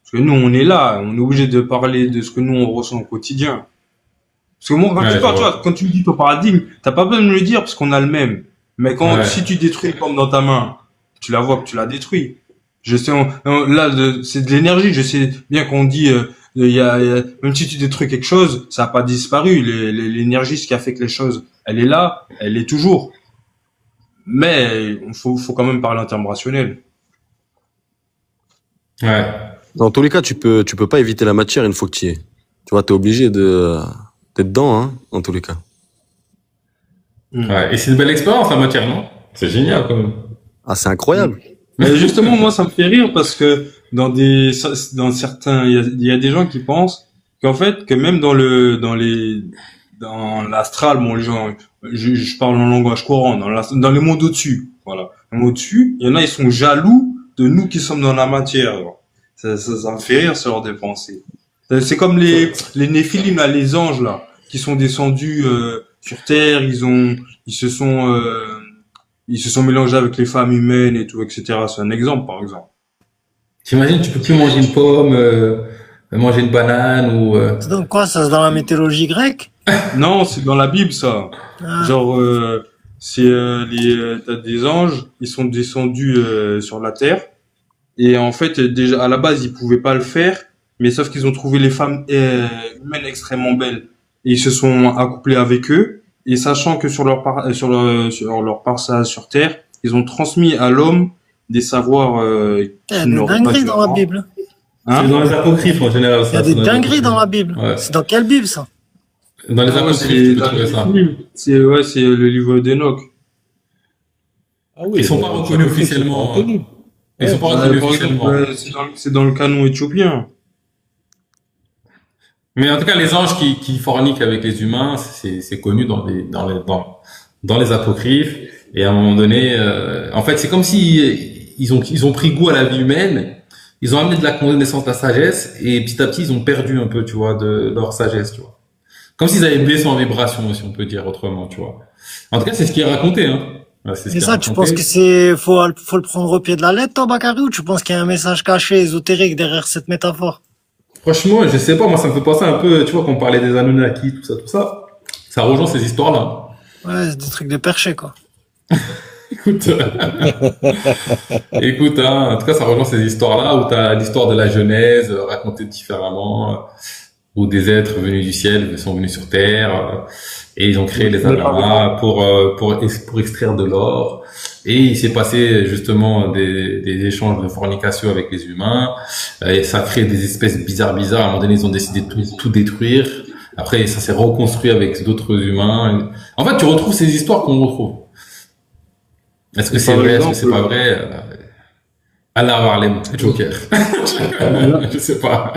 Parce que nous, on est là, on est obligé de parler de ce que nous, on ressent au quotidien. Parce que moi, quand Ouais, tu je parles, tu vois. vois, quand tu me dis ton paradigme, t'as pas besoin de me le dire parce qu'on a le même. Mais Ouais. si tu détruis une pomme dans ta main, tu la vois que tu l'as détruit. Je sais, c'est de l'énergie. Je sais bien qu'on dit, même si tu détruis quelque chose, ça n'a pas disparu. L'énergie, ce qui a fait que les choses, elle est là, elle est toujours. Mais faut quand même parler en termes rationnels. Ouais. Dans tous les cas, tu peux pas éviter la matière une fois que tu y es. Tu vois, t'es obligé d'être dedans, hein, en tous les cas. Ouais. Et c'est une belle expérience, la matière, non? C'est génial, quand même. Ah, c'est incroyable. Mais justement, moi, ça me fait rire parce que dans certains, il y a des gens qui pensent qu'en fait, que même dans l'astral, bon, les gens, je parle en langage courant, dans les mondes au-dessus, voilà. Les mondes au-dessus, il y en a, ils sont jaloux de nous qui sommes dans la matière, alors. Ça me fait rire, ce genre de pensée. C'est comme les Néphilim, là, les anges, là, qui sont descendus, sur Terre, ils se sont mélangés avec les femmes humaines et tout, etc. C'est un exemple, par exemple. T'imagines, tu peux plus manger une pomme, manger une banane ou, C'est donc quoi, ça, c'est dans la mythologie grecque? Non, c'est dans la Bible, ça. Ah, Genre, t'as des anges, ils sont descendus sur la terre, et en fait, déjà à la base, ils pouvaient pas le faire, mais sauf qu'ils ont trouvé les femmes humaines extrêmement belles, et ils se sont accouplés avec eux, et sachant que sur leur passage sur terre, ils ont transmis à l'homme des savoirs il y a qu'il des n'aurait pas dingueries dû dans la avoir. Bible. Hein? c'est dans les apocryphes, en général, Il y a ça. des C'est dans les dingueries dans la apocryphes. Bible. Ouais. C'est dans quelle Bible, ça? Dans les Ah ouais, apocryphes, tu peux dans trouver les ça. films. C'est le livre d'Enoch. ah oui, Ils sont pas les reconnus apocryphes, c'est pas officiellement. reconnu. Ils sont pas Par reconnus exemple, officiellement. c'est dans le canon éthiopien. Mais en tout cas, les anges qui forniquent avec les humains, c'est connu dans les apocryphes. Et à un moment donné, en fait, c'est comme si ils ont pris goût à la vie humaine. Ils ont amené de la connaissance, de la sagesse, et petit à petit, ils ont perdu un peu, tu vois, de leur sagesse, tu vois. Comme s'ils avaient baissé en vibration, si on peut dire autrement, tu vois. En tout cas, c'est ce qui est raconté, hein. Ouais, c'est ce Et qui est ça, tu penses raconté. que faut le prendre au pied de la lettre, toi, Bakary, ou tu penses qu'il y a un message caché, ésotérique derrière cette métaphore? Franchement, je sais pas, moi, ça me fait penser un peu, tu vois, quand on parlait des Anunnaki, tout ça, tout ça. Ça rejoint ces histoires-là. Ouais, c'est des trucs de perché, quoi. Écoute, écoute, hein, en tout cas, ça rejoint ces histoires-là où tu as l'histoire de la Genèse racontée différemment, où des êtres venus du ciel sont venus sur Terre et ils ont créé les Adama pour extraire de l'or. Et il s'est passé justement des échanges de fornication avec les humains. Et ça a créé des espèces bizarres. À un moment donné, ils ont décidé de tout détruire. Après, ça s'est reconstruit avec d'autres humains. En fait, tu retrouves ces histoires qu'on retrouve. Est-ce que c'est Par vrai, est-ce que exemple, c'est pas vrai? Allah Harlem, Joker. Je sais pas.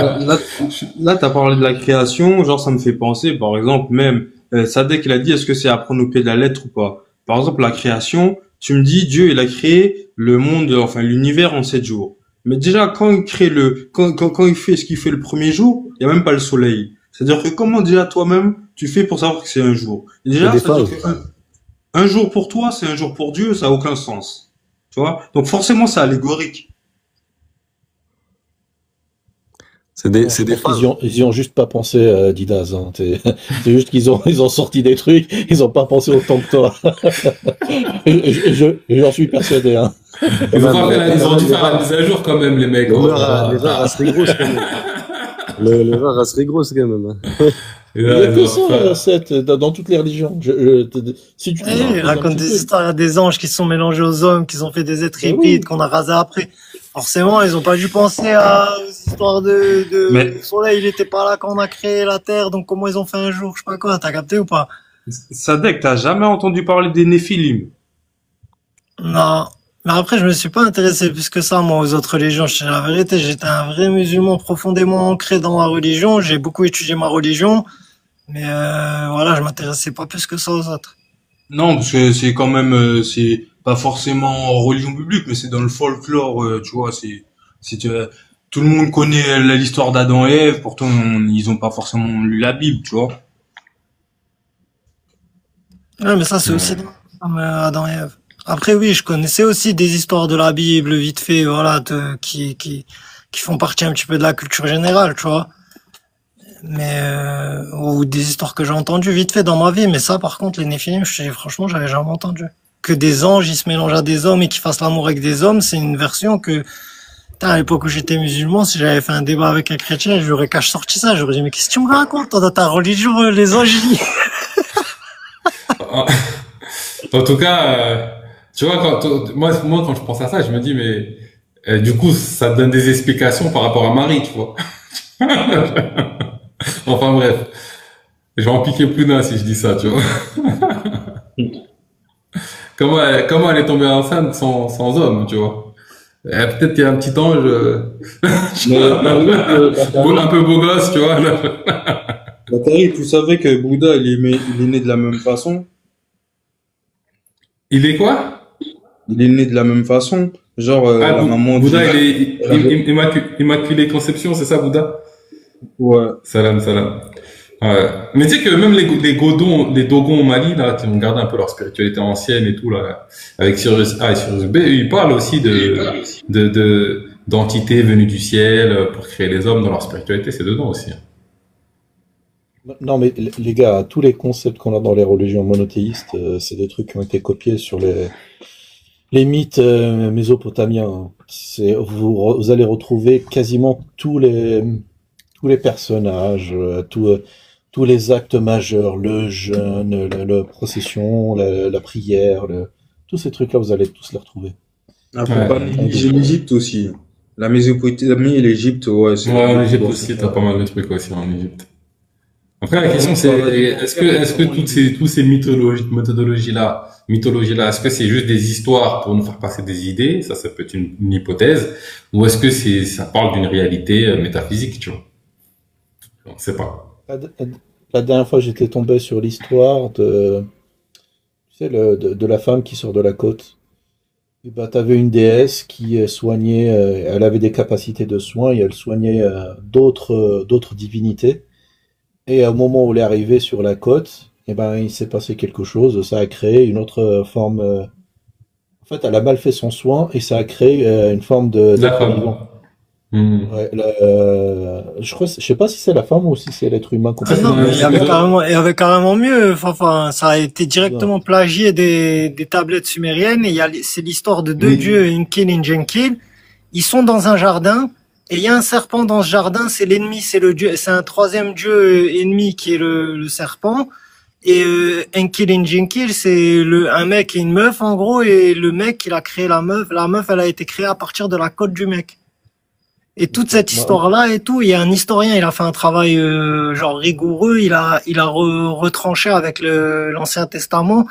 là, t'as parlé de la création, genre ça me fait penser, par exemple, même Sadek il a dit, est-ce que c'est à prendre au pied de la lettre ou pas? Par exemple, la création, tu me dis, Dieu il a créé le monde, enfin l'univers en 7 jours. Mais déjà, quand il crée quand il fait ce qu'il fait le premier jour, il y a même pas le soleil. C'est-à-dire que comment déjà toi-même tu fais pour savoir que c'est un jour? Et déjà, C'est des c'est-à-dire phases. que un jour pour toi, c'est un jour pour Dieu, ça a aucun sens. Tu vois? Donc forcément, c'est allégorique. C'est des phases. Ils y ont juste pas pensé, Didaz. Hein. C'est juste ils ont sorti des trucs, ils ont pas pensé autant que toi. J'en suis persuadé. Hein. Ils ont dû faire la mise à jour quand même, les mecs. L'erreur, elle serait grosse quand même. L'erreur, elle serait grosse quand même. Il y a que ça, Seth, dans toutes les religions. Si tu il raconte des histoires, il y a des anges qui se sont mélangés aux hommes, qui ont fait des êtres hybrides, qu'on a rasé après. Forcément, ils ont pas dû penser aux histoires le soleil, il était pas là quand on a créé la Terre, donc comment ils ont fait un jour, je sais pas quoi, t'as capté ou pas? Sadek, t'as jamais entendu parler des Néphilim? Non. Mais après, je me suis pas intéressé plus que ça, moi, aux autres religions. Je te dis la vérité, j'étais un vrai musulman profondément ancré dans ma religion. J'ai beaucoup étudié ma religion. Mais voilà, je m'intéressais pas plus que ça aux autres. Non, parce que c'est quand même, c'est pas forcément en religion publique, mais c'est dans le folklore, tu vois, tout le monde connaît l'histoire d'Adam et Ève, pourtant ils ont pas forcément lu la Bible, tu vois. Ouais, mais ça, c'est aussi comme Adam et Ève. Après, oui, je connaissais aussi des histoires de la Bible, vite fait, voilà, qui font partie un petit peu de la culture générale, tu vois. Mais, ou des histoires que j'ai entendues vite fait dans ma vie. Mais ça, par contre, les Néphilim, je te dis, franchement, j'avais jamais entendu. Que des anges, ils se mélangent à des hommes et qu'ils fassent l'amour avec des hommes, c'est une version que, à l'époque où j'étais musulman, si j'avais fait un débat avec un chrétien, j'aurais caché sorti ça. J'aurais dit, mais qu'est-ce que tu me racontes, toi, dans ta religion, les anges, En tout cas, tu vois, moi, quand je pense à ça, je me dis, mais du coup, ça donne des explications par rapport à Marie, tu vois. Enfin bref, je vais en piquer plus d'un si je dis ça, tu vois. Comment elle est tombée enceinte sans homme, tu vois. Peut-être qu'il y a un petit ange, un peu beau gosse, tu vois. Bakary, tu savais que Bouddha, il est né de la même façon? Il est quoi? Il est né de la même façon. Genre, la maman Bouddha, il est immaculée conception, c'est ça, Bouddha? Ouais. Salam. Ouais. Mais tu sais que même les Dogons au Mali, là, qui ont gardé un peu leur spiritualité ancienne et tout, là, avec Sirius A et Sirius B, ils parlent aussi d'entités venues du ciel pour créer les hommes dans leur spiritualité, c'est dedans aussi. Non, mais les gars, tous les concepts qu'on a dans les religions monothéistes, c'est des trucs qui ont été copiés sur les mythes mésopotamiens. Vous allez retrouver quasiment tous les personnages, tous les actes majeurs, le jeûne, la procession, la prière, tous ces trucs-là, vous allez tous les retrouver. Ah, faut pas négliger l'Égypte aussi. La Mésopotamie et l'Égypte, ouais. L'Égypte aussi, t'as pas mal de trucs aussi en Égypte. Après, la question c'est, est-ce que tous ces mythologies-là, est-ce que c'est juste des histoires pour nous faire passer des idées? Ça peut être une hypothèse. Ou est-ce que ça parle d'une réalité métaphysique, tu vois? On sait pas. La dernière fois, j'étais tombé sur l'histoire de la femme qui sort de la côte. Et bah, t'avais une déesse qui soignait, elle avait des capacités de soins et elle soignait d'autres divinités. Et au moment où elle est arrivée sur la côte, eh ben, il s'est passé quelque chose, ça a créé une autre forme. En fait, elle a mal fait son soin et ça a créé une forme d'être vivant. Ouais, je sais pas si c'est la femme ou si c'est l'être humain. Non, mais il y avait carrément mieux. Enfin, ça a été directement plagié des tablettes sumériennes. Et c'est l'histoire de deux dieux, Enki et Jenkil. Ils sont dans un jardin. Et il y a un serpent dans ce jardin, c'est l'ennemi, c'est un troisième dieu ennemi qui est le serpent. Et Enki et Jenkil, c'est un mec et une meuf en gros, et le mec il a créé la meuf elle a été créée à partir de la côte du mec. Et toute cette histoire-là et tout, il y a un historien, il a fait un travail genre rigoureux, il a retranché avec l'Ancien Testament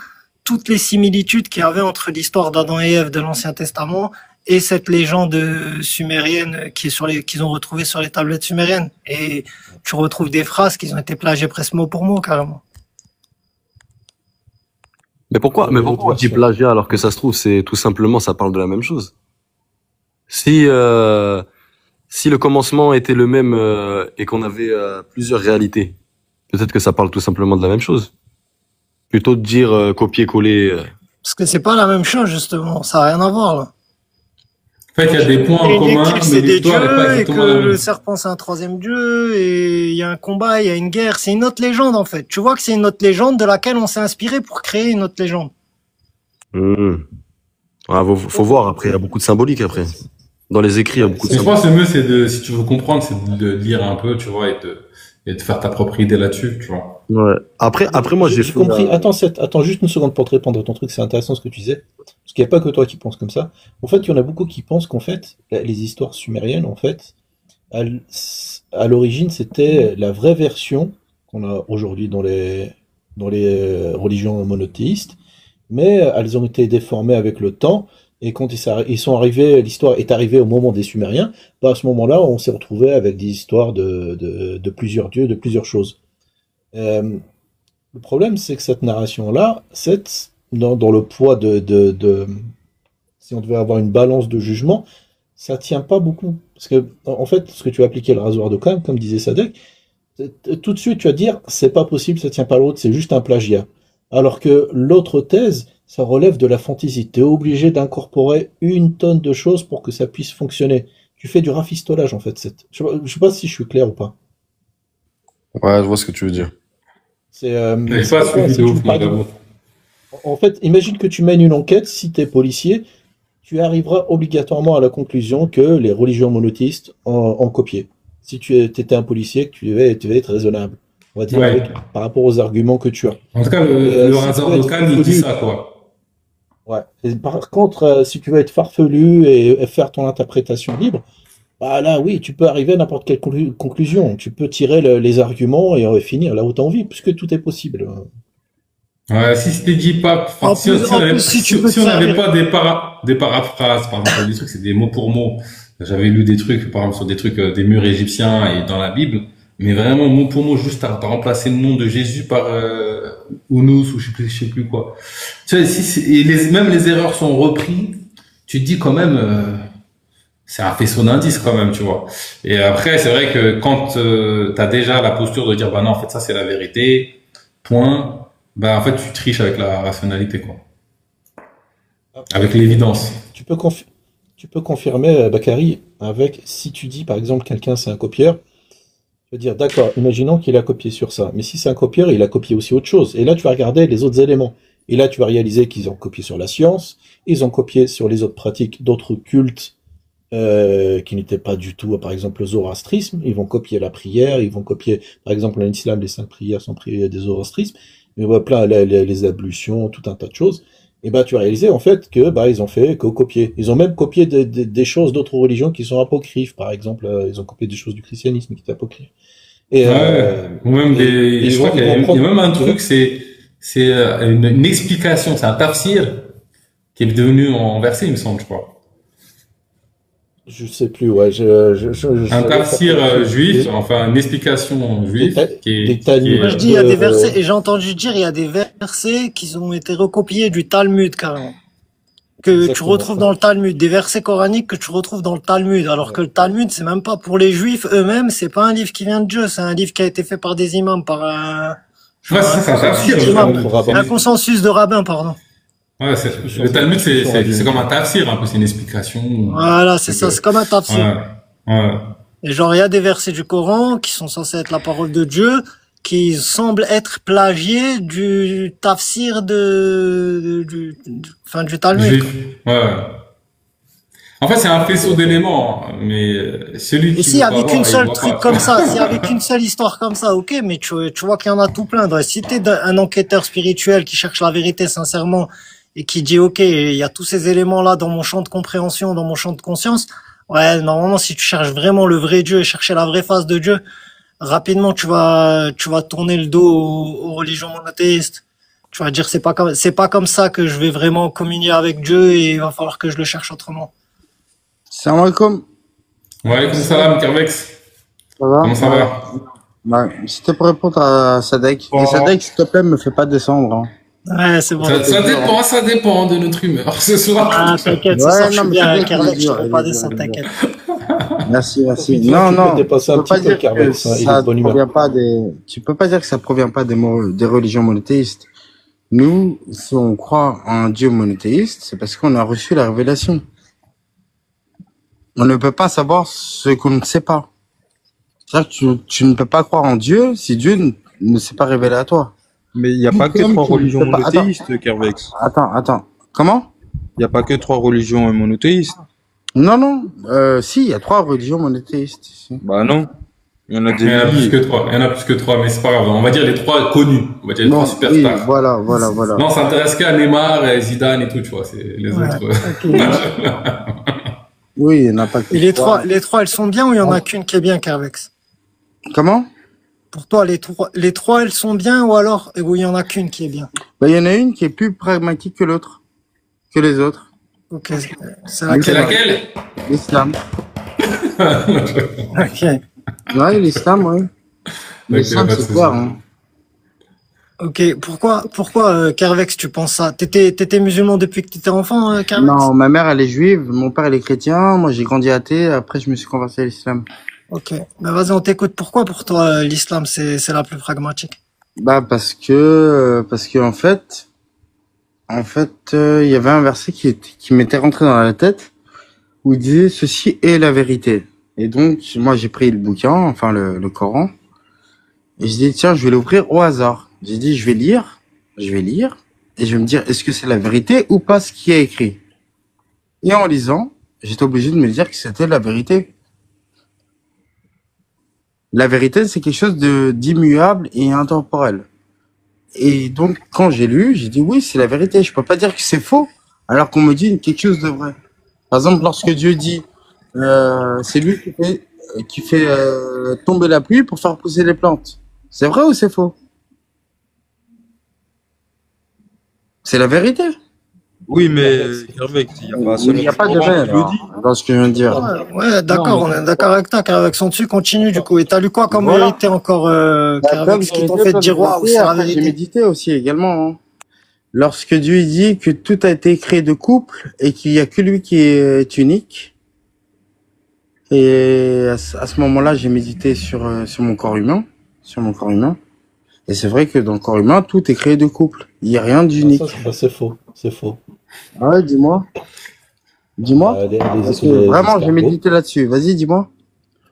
toutes les similitudes qu'il y avait entre l'histoire d'Adam et Ève de l'Ancien Testament et cette légende sumérienne qu'ils ont retrouvée sur les tablettes sumériennes. Et tu retrouves des phrases qui ont été plagiées presque mot pour mot, carrément. Mais pourquoi on dit plagiat alors que ça se trouve, c'est tout simplement, ça parle de la même chose? Si le commencement était le même et qu'on avait plusieurs réalités, peut-être que ça parle tout simplement de la même chose. Plutôt de dire copier-coller. Parce que c'est pas la même chose, justement. Ça n'a rien à voir, là. En fait, il y a des points en Et commun, l'équipe, mais c'est des l'histoire n'est pas dieux, et exactement que la le même. serpent, c'est un troisième dieu, et il y a un combat, il y a une guerre. C'est une autre légende, en fait. Tu vois que c'est une autre légende de laquelle on s'est inspiré pour créer une autre légende. Ah, faut voir après, il y a beaucoup de symbolique après. Dans les écrits, il y a beaucoup de Mais je symbolique. pense que le mieux, c'est de, si tu veux comprendre, c'est de lire un peu, tu vois, et de faire ta propre idée là-dessus, tu vois. Ouais. Après moi, j'ai J'ai fait, compris. Attends juste une seconde pour te répondre à ton truc. C'est intéressant ce que tu disais. Parce qu'il n'y a pas que toi qui penses comme ça. En fait, il y en a beaucoup qui pensent qu'en fait, les histoires sumériennes, en fait, à l'origine, c'était la vraie version qu'on a aujourd'hui dans les religions monothéistes. Mais elles ont été déformées avec le temps. Et quand ils sont arrivés, l'histoire est arrivée au moment des Sumériens, bah à ce moment-là, on s'est retrouvé avec des histoires de plusieurs dieux, de plusieurs choses. Euh, le problème, c'est que cette narration-là, dans le poids si on devait avoir une balance de jugement, ça tient pas beaucoup. Parce que, en fait, ce que tu as appliqué le rasoir de Kahn, comme disait Sadek, tout de suite, tu vas dire, c'est pas possible, ça tient pas l'autre, c'est juste un plagiat. Alors que l'autre thèse, ça relève de la fantaisie. Tu es obligé d'incorporer une tonne de choses pour que ça puisse fonctionner. Tu fais du rafistolage, en fait. Je sais pas si je suis clair ou pas. ouais, je vois ce que tu veux dire. Mais C'est pas comme quoi, suivi de si ouf, par moi, exemple, j'avoue. en fait, imagine que tu mènes une enquête, si tu es policier, tu arriveras obligatoirement à la conclusion que les religions monothéistes ont copié. Si tu étais un policier, que tu devais être raisonnable, on va dire, Ouais. par rapport aux arguments que tu as. En tout cas, Et le si tu hasard veux de être Cannes, il dit farfelu, ça, quoi. ouais. Et par contre, si tu veux être farfelu et faire ton interprétation libre, bah là, oui, tu peux arriver à n'importe quelle conclusion. Tu peux tirer les arguments et finir là où tu as envie, puisque tout est possible. Ouais, si c'était dit pas, enfin, En plus, si tu peux te si on n'avait servir. pas des paraphrases, par exemple, des trucs, c'est des mots pour mots. J'avais lu des trucs, par exemple, sur des trucs, des murs égyptiens et dans la Bible, mais vraiment mot pour mot, juste à remplacer le nom de Jésus par Ounous ou je sais plus quoi. Tu vois, et même les erreurs sont reprises, tu te dis quand même, c'est un faisceau d'indices quand même, tu vois. Et après, c'est vrai que quand t'as déjà la posture de dire, bah non, en fait, ça c'est la vérité, point. Bah, en fait, tu triches avec la rationalité, quoi. Avec Après, l'évidence. tu peux confirmer, Bakary, avec, si tu dis par exemple quelqu'un c'est un copieur, tu vas dire d'accord, imaginons qu'il a copié sur ça, mais si c'est un copieur, il a copié aussi autre chose. Et là, tu vas regarder les autres éléments. Et là, tu vas réaliser qu'ils ont copié sur la science, ils ont copié sur les autres pratiques d'autres cultes qui n'étaient pas du tout, par exemple, le zoroastrisme. Ils vont copier la prière, ils vont copier, par exemple, en islam, les 5 prières sont prières des zoroastrisme, mais voilà, plein les ablutions, tout un tas de choses. Et bah, tu vas réaliser en fait que bah ils ont fait que copier. Ils ont même copié des choses d'autres religions qui sont apocryphes. Par exemple, ils ont copié des choses du christianisme qui étaient apocryphes. Et, Ouais. Ou même et je crois qu'il ils vont y a prendre. même un truc, c'est une explication, c'est un tafsir qui est devenu en verset, il me semble, je crois. Je sais plus, ouais, je Un savais faire tafsir juif, des, enfin, une explication des, juive ta- des Moi, je Talmuds, dis, il y a des versets, et j'ai entendu dire, il y a des versets qui ont été recopiés du Talmud, carrément. Que tu exactement retrouves ça. dans le Talmud, des versets coraniques que tu retrouves dans le Talmud, alors Ouais. que le Talmud, c'est même pas pour les juifs eux-mêmes, c'est pas un livre qui vient de Dieu, c'est un livre qui a été fait par des imams, par Ouais, un c'est un consensus tafsir, le d'imams, Talmud. Rabbin. un consensus de rabbins, pardon. Ouais, Discussion, le Talmud, discussion c'est comme un rabbinique. tafsir, un peu, c'est une explication. Voilà, c'est Donc, ça, c'est comme un tafsir. ouais, ouais. Et genre, il y a des versets du Coran qui sont censés être la parole de Dieu, qui semblent être plagiés du tafsir enfin, du Talmud, Juif. quoi. Ouais. En fait, c'est un faisceau d'éléments, mais celui Et qui si veut pas avec une voir, il seule voit truc pas. comme ça, si avec une seule histoire comme ça, ok, mais tu vois qu'il y en a tout plein. Si t'es un enquêteur spirituel qui cherche la vérité sincèrement et qui dit, ok, il y a tous ces éléments-là dans mon champ de compréhension, dans mon champ de conscience, ouais, normalement, si tu cherches vraiment le vrai Dieu et chercher la vraie face de Dieu, rapidement, tu vas tourner le dos aux religions monothéistes. Tu vas dire, c'est pas comme ça que je vais vraiment communier avec Dieu et il va falloir que je le cherche autrement. Salam alaikum. Ouais, comme salam, Kerbex. Ça va? Comment ça va? C'était pour répondre à Sadek. Et Sadek, s'il te plaît, me fais pas descendre. Hein. Ouais, c'est bon. Ça dépend de notre humeur ce soir. Ah, t'inquiète, ce Ouais, soir, je non, suis mais bien, c'est bien Kerbex, qu'il est je dur, te fais il pas est dur, descendre, il est dur. t'inquiète. Merci. Profite-en, Non, tu peux non, dépasser un tu peux pas petit peu, dire que Kerbex, hein, il est ça de bonne humeur. provient pas tu peux pas dire que ça provient pas des religions monothéistes. Nous, si on croit en un Dieu monothéiste, c'est parce qu'on a reçu la révélation. On ne peut pas savoir ce qu'on ne sait pas. C'est-à-dire que tu ne peux pas croire en Dieu si Dieu ne s'est pas révélé à toi. Mais il n'y a Tout pas que comme trois tu ne religions peux pas... monothéistes, Kervex. Attends. Comment? Il n'y a pas que trois religions monothéistes. Non. Si, il y a 3 religions monothéistes ici. Bah non. Il y en a des Il y en a plus milliers. que 3. Il y en a plus que 3, mais c'est pas grave. On va dire les 3 connus. On va dire les 3 Oui, superstars. voilà. Non, on s'intéresse qu'à Neymar, Zidane et tout, tu vois. C'est les Ouais, autres. ok. Oui, il n'y en a pas que Et les 3. trois, elles sont bien ou il y en a qu'une qui est bien, Kervex? Comment? Pour toi, les trois, elles sont bien ou alors ou il y en a qu'une qui est bien? Bah, il y en a une qui est plus pragmatique que l'autre, que les autres. Ok, c'est C'est laquelle? laquelle? L'islam. Ok. Ouais, l'islam, oui. L'islam, pas de c'est souci. clair, hein. Ok, pourquoi Kervex, tu penses ça? T'étais musulman depuis que t'étais enfant, Kervex? Non, ma mère, elle est juive, mon père, il est chrétien, moi, j'ai grandi athée, après, je me suis converti à l'islam. Ok, ben vas-y, on t'écoute. Pourquoi pour toi l'islam c'est la plus pragmatique? Bah, parce que en fait, il y avait un verset qui m'était rentré dans la tête, où il disait, ceci est la vérité. Et donc, moi, j'ai pris le bouquin, enfin, le Coran, et je dis, tiens, je vais l'ouvrir au hasard. J'ai dit, je vais lire, et je vais me dire, est-ce que c'est la vérité ou pas ce qui est écrit? Et en lisant, j'étais obligé de me dire que c'était la vérité. La vérité, c'est quelque chose d'immuable et intemporel. Et donc, quand j'ai lu, j'ai dit, oui, c'est la vérité. Je peux pas dire que c'est faux, alors qu'on me dit quelque chose de vrai. Par exemple, lorsque Dieu dit, c'est lui qui fait tomber la pluie pour faire pousser les plantes. C'est vrai ou c'est faux? C'est la vérité. Oui, mais Kervex, il n'y a pas Il n'y a pas de vrai je le dis. dans ce que je viens de dire. Ouais, d'accord, on est d'accord avec toi, Kervex. On dessus, continue du coup. Et t'as lu quoi comme Voilà. vérité encore, Bah, comme Kervex, qui t'ont vérité, fait comme dire waouh, vérité, c'est la après, j'ai vérité? médité aussi également, hein. Lorsque Dieu dit que tout a été créé de couple et qu'il y a que lui qui est unique, et à ce moment-là, j'ai médité sur mon corps humain, Et c'est vrai que dans le corps humain, tout est créé de couple. Il n'y a rien d'unique. C'est faux. C'est faux. Ah ouais, dis-moi. Dis-moi. Parce que vraiment, j'ai escargots, médité là-dessus. Vas-y, dis-moi.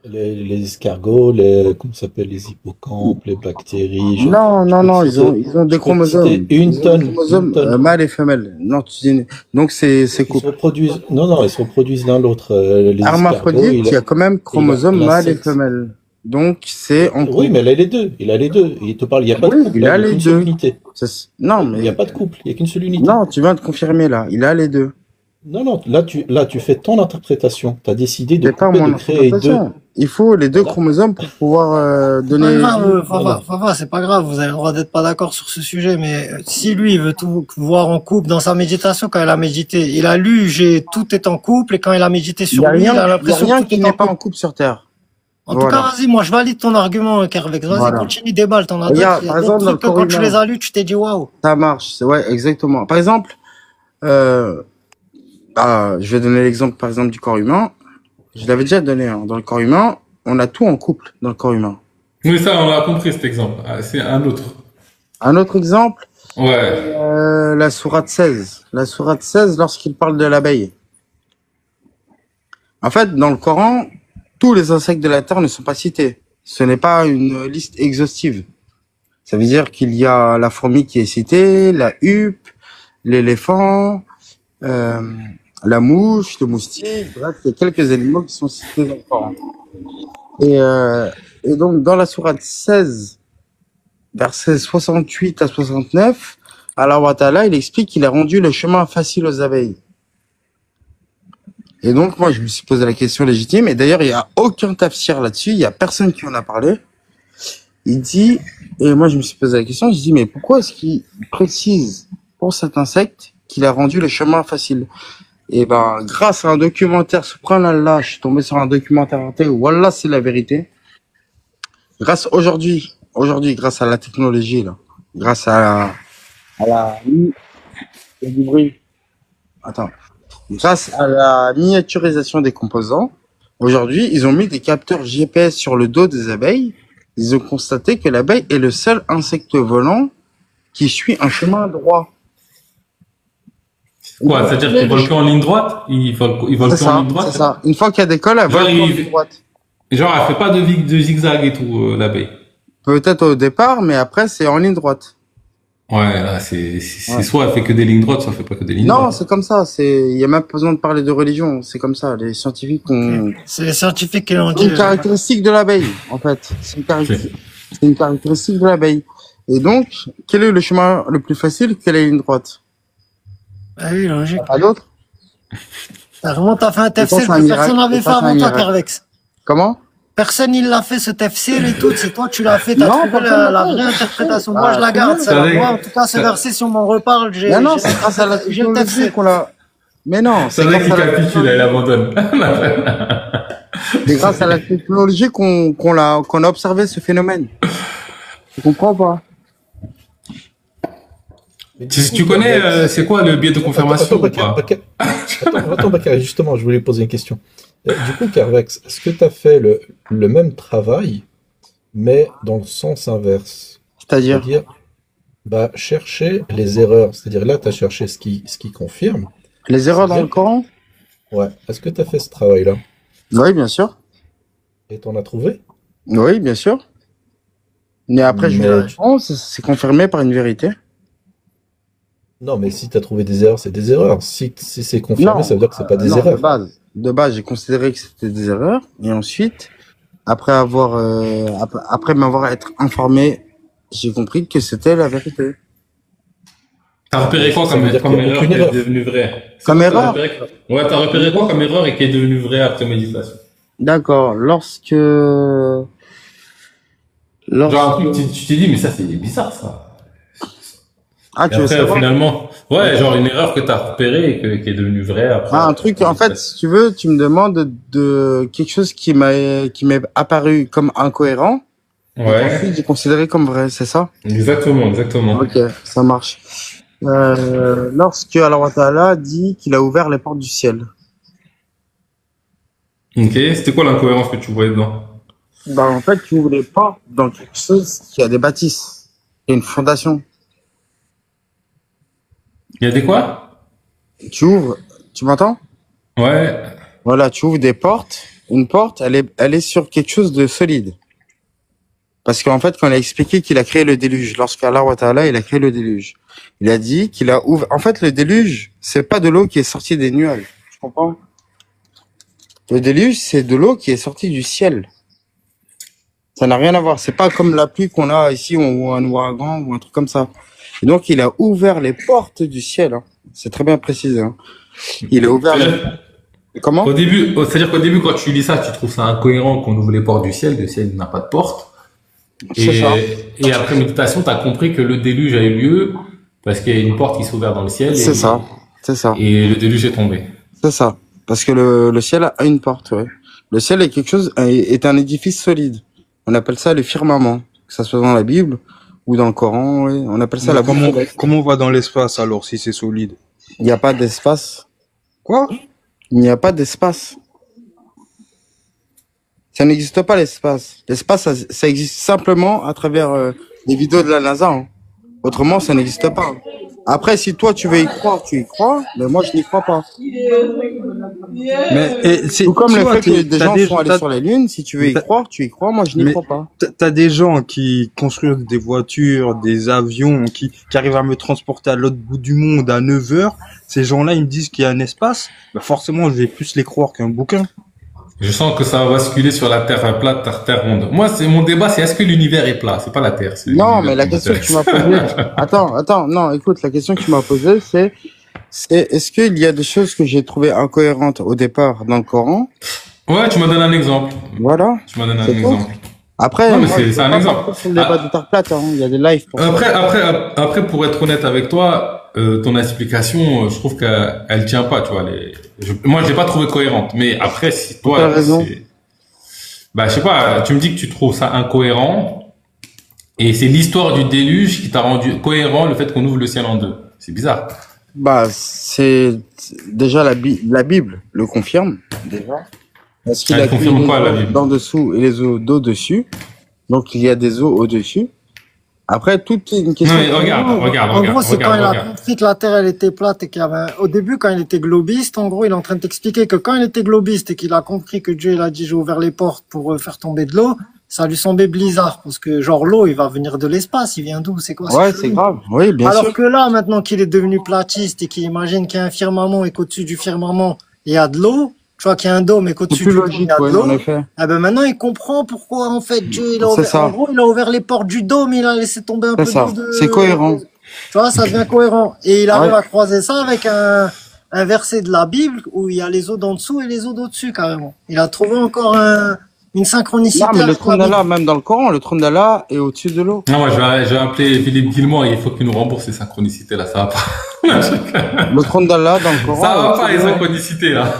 les escargots, comment ça s'appelle, les hippocampes, les bactéries. Non, ils citer- ont des je peux te chromosomes. citer une Ils ont tonne, des chromosomes une tonne. mâle et femelle. Non, donc c'est Ils se couple. reproduisent. Non, ils se reproduisent l'un l'autre. Les escargots, Hermaphrodite, il y a quand même chromosomes il a mâle et sexe. femelle. Donc c'est en Oui, couple. mais il a les deux. Il a les deux. Il te parle, il n'y a pas de Oui, couple. il là, a il y a les qu'une seule deux. unité. Non, Il n'y a mais pas de couple. Il n'y a qu'une seule unité. non, tu viens de confirmer là. Il a les deux. Non, là, tu fais ton interprétation. Tu as décidé de C'est pas couper, mon de créer deux. interprétation. Il faut les deux Voilà. chromosomes pour pouvoir C'est pas donner. grave, Voilà. Fafa, c'est pas grave. Vous avez le droit d'être pas d'accord sur ce sujet, mais si lui il veut tout voir en couple dans sa méditation, quand il a médité, il a lu, tout est en couple, et quand il a médité Il y sur a lui, il a rien, il y a l'impression rien que tout qui est n'est en pas couple. en couple sur Terre. En tout Voilà. cas, vas-y, moi je valide ton argument, Kervex. Vas-y, Voilà. continue, déballe. T'en as d'autres. Regarde, Il y par a d'autres exemple, dans le trucs que corps quand tu humain, les as lus, tu t'es dit waouh. ça marche. Ouais, exactement. Par exemple, je vais donner l'exemple, par exemple, du corps humain. Je l'avais déjà donné, hein. Dans le corps humain, on a tout en couple dans le corps humain. Oui, ça, on l'a compris cet exemple. Ah, c'est un autre. Un autre exemple, Ouais. la sourate 16. La sourate 16, lorsqu'il parle de l'abeille. En fait, dans le Coran, tous les insectes de la Terre ne sont pas cités. Ce n'est pas une liste exhaustive. Ça veut dire qu'il y a la fourmi qui est citée, la huppe, l'éléphant, la mouche, le moustique. Bref, il y a quelques animaux qui sont cités dans le Coran. Et donc, dans la sourate 16, versets 68 à 69, Allah wa ta'ala, il explique qu'il a rendu le chemin facile aux abeilles. Et donc, moi, je me suis posé la question légitime. Et d'ailleurs, il n'y a aucun tafsir là-dessus. Il n'y a personne qui en a parlé. Il dit, et moi, je me suis posé la question, je dis, mais pourquoi est-ce qu'il précise pour cet insecte qu'il a rendu le chemin facile? Et ben, grâce à un documentaire, subhanallah, je suis tombé sur un documentaire Arte, wallah, c'est la vérité. Aujourd'hui, grâce à la technologie, là, grâce à la, il y a du bruit. Attends. Grâce à la miniaturisation des composants, aujourd'hui, ils ont mis des capteurs GPS sur le dos des abeilles. Ils ont constaté que l'abeille est le seul insecte volant qui suit un chemin droit. Quoi, c'est-à-dire qu'ils volent que en ligne droite? Ils volent C'est que en ça, ligne droite? c'est ça. Une fois qu'il y a des cols, elle Genre, vole en ligne droite. genre, elle fait pas de zigzag et tout, l'abeille. Peut-être au départ, mais après, c'est en ligne droite. Ouais, là, c'est Ouais. soit elle fait que des lignes droites, soit elle fait pas que des lignes Non, droites. c'est comme ça. Il y a même pas besoin de parler de religion. C'est comme ça. Les scientifiques ont C'est les scientifiques qui l'ont c'est dit. une caractéristique de l'abeille, en fait. C'est une caractéristique de l'abeille. Et donc, quel est le chemin le plus facile que la ligne droite? Ah oui, logique. Pas d'autre? Vraiment, t'as fait un Et ça, TFC c'est que un miracle. personne n'avait Et fait ça, c'est un avant toi, miracle. Kervex. Comment? Personne il l'a fait ce TFC et tout, c'est toi tu l'as fait, t'as Non, trouvé personne la l'a fait. vraie interprétation. Ah, Moi je la garde, c'est celle-là. vrai. Moi en tout cas ce Ça- verset si on m'en reparle, j'ai Mais non, c'est grâce à la j'ai le technologie TFC. qu'on l'a. Mais non, C'est c'est vrai grâce qu'il à la capitule, elle abandonne. c'est grâce à la technologie qu'on a observé ce phénomène. Tu comprends pas? Mais du Tu, coup, tu connais, Kervex- c'est quoi le biais de confirmation ou pas? Attends, Bakary, justement, je voulais poser une question. Du coup, Kervex, est-ce que tu as fait le même travail, mais dans le sens inverse? C'est-à-dire, C'est-à-dire, bah, chercher les erreurs. C'est-à-dire, là, tu as cherché ce qui confirme. les erreurs dans C'est le bien. Coran? Ouais. Est-ce que tu as fait ce travail-là? Oui, bien sûr. Et t'en as trouvé? Oui, bien sûr. Mais après, je Mais vais répondre, c'est confirmé par une vérité. Non, mais si tu as trouvé des erreurs, c'est des erreurs. Si c'est confirmé, Non, ça veut dire que c'est pas des non, erreurs. de base, j'ai considéré que c'était des erreurs. Et ensuite, après après m'avoir été informé, j'ai compris que c'était la vérité. T'as repéré quoi Ça veut comme, dire comme qu'il y a erreur aucune qui est erreur. devenue vraie? C'est Comme quoi que t'as erreur? repéré Ouais, t'as repéré quoi comme erreur et qui est devenue vraie après méditation? D'accord. Genre un truc, tu t'es dit, mais ça c'est bizarre ça. Ah, Et tu veux après, savoir? finalement, ouais, genre une erreur que t'as repérée et qui est devenue vraie après. Ah, un truc, en fait, si tu veux, tu me demandes de quelque chose qui m'est apparu comme incohérent. Et Ouais, ensuite, j'ai considéré comme vrai, c'est ça? exactement, exactement. Ok, ça marche. Lorsque Allah Ta'ala dit qu'il a ouvert les portes du ciel. Ok, c'était quoi l'incohérence que tu voyais dedans? Bah, en fait, tu ouvres les portes dans quelque chose qui a des bâtisses. Il y a une fondation. Il y a des quoi? Tu ouvres, tu m'entends? Ouais, Voilà, tu ouvres des portes. Une porte, elle est sur quelque chose de solide. Parce qu'en fait, quand il a expliqué qu'il a créé le déluge, lorsqu'Allah Ta'ala, il a créé le déluge, il a dit qu'il a ouvert. En fait, le déluge, c'est pas de l'eau qui est sortie des nuages. Tu comprends? Le déluge, c'est de l'eau qui est sortie du ciel. Ça n'a rien à voir. C'est pas comme la pluie qu'on a ici, ou un ouragan, ou un truc comme ça. Et donc, il a ouvert les portes du ciel. Hein. C'est très bien précisé. Hein. Il a ouvert. Comment? c'est-à-dire qu'au début, quand tu lis ça, tu trouves ça incohérent qu'on ouvre les portes du ciel. Le ciel n'a pas de porte. C'est ça. Et après méditation, t'as compris que le déluge a eu lieu parce qu'il y a une porte qui s'est ouverte dans le ciel. C'est ça. C'est ça. Et le déluge est tombé. C'est ça. Parce que le ciel a une porte, ouais. Le ciel est quelque chose, est un édifice solide. On appelle ça le firmament. Que ça soit dans la Bible ou dans le Coran, ouais. On appelle ça la boule céleste. Comment on va dans l'espace alors si c'est solide? Il n'y a pas d'espace. Quoi? Il n'y a pas d'espace. Ça n'existe pas l'espace. L'espace, ça existe simplement à travers les vidéos de la NASA. Hein. Autrement, ça n'existe pas. Après, si toi tu veux y croire, tu y crois, mais moi je n'y crois pas. Mais c'est Tout comme tu le vois, fait que des t'as gens des- sont allés t'as- sur la Lune, si tu veux y t'as- croire, tu y crois, moi je n'y Mais- crois pas. T'as des gens qui construisent des voitures, des avions, qui arrivent à me transporter à l'autre bout du monde à 9 heures. Ces gens-là, ils me disent qu'il y a un espace. Bah forcément, je vais plus les croire qu'un bouquin. Je sens que ça va basculer sur la Terre plate, Terre ronde. Moi, mon débat, c'est est-ce que l'univers est plat? C'est pas la Terre. C'est Non, l'univers mais la qui question que tu m'as m'intéresse. posée, attends, non, écoute, la question que tu m'as posée, c'est est-ce qu'il y a des choses que j'ai trouvées incohérentes au départ dans le Coran? Ouais, tu m'as donné un exemple. Voilà. Tu m'as donné un C'est tout. exemple. Après, Non, mais moi, c'est- je c'est un veux pas exemple. partir sur le débat de Terre plate, hein. Il y a des lives pour ça. Après, pour être honnête avec toi, ton explication, je trouve qu'elle tient pas, tu vois. Moi, je l'ai pas trouvée cohérente. Mais après, si toi, T'as raison. bah, je sais pas, tu me dis que tu trouves ça incohérent, et c'est l'histoire du déluge qui t'a rendu cohérent le fait qu'on ouvre le ciel en deux. C'est bizarre. Bah, c'est déjà la Bible le confirme, déjà. Parce qu'il Elle a créé confirme les quoi, la eaux Bible? d'en dessous et les eaux d'au-dessus. Donc, il y a des eaux au-dessus. Après, tout est une Non, question. mais regarde, En gros, c'est quand il a regarde. compris que la Terre, elle était plate et qu'il y avait au début, quand il était globiste, en gros, il est en train de t'expliquer que quand il était globiste et qu'il a compris que Dieu, il a dit, j'ai ouvert les portes pour faire tomber de l'eau, ça lui semblait bizarre parce que, genre, l'eau, il va venir de l'espace, il vient d'où? C'est quoi? Ouais, chelou. c'est grave. Oui, bien Alors sûr. que là, maintenant qu'il est devenu platiste et qu'il imagine qu'il y a un firmament et qu'au-dessus du firmament, il y a de l'eau, tu vois qu'il y a un dôme et C'est qu'au-dessus plus du dôme, il y logique, a de ouais, l'eau, en effet. ah ben maintenant il comprend pourquoi en fait Dieu il a C'est ouvert, ça. en gros il a ouvert les portes du dôme, il a laissé tomber un C'est peu ça. d'eau de, C'est cohérent. tu vois, ça devient cohérent. Et il arrive Ouais. à croiser ça avec un verset de la Bible où il y a les eaux d'en dessous et les eaux d'au-dessus carrément. Il a trouvé encore une synchronicité Non, mais le avec la trône Bible. d'Allah, même dans le Coran, le trône d'Allah est au-dessus de l'eau. Non, moi, je vais appeler Philippe Guillemot et il faut qu'il nous rembourse ces synchronicités, là. Ça va pas. Le trône d'Allah dans le Coran. Ça est va au-dessus pas, de les l'eau. synchronicités, là.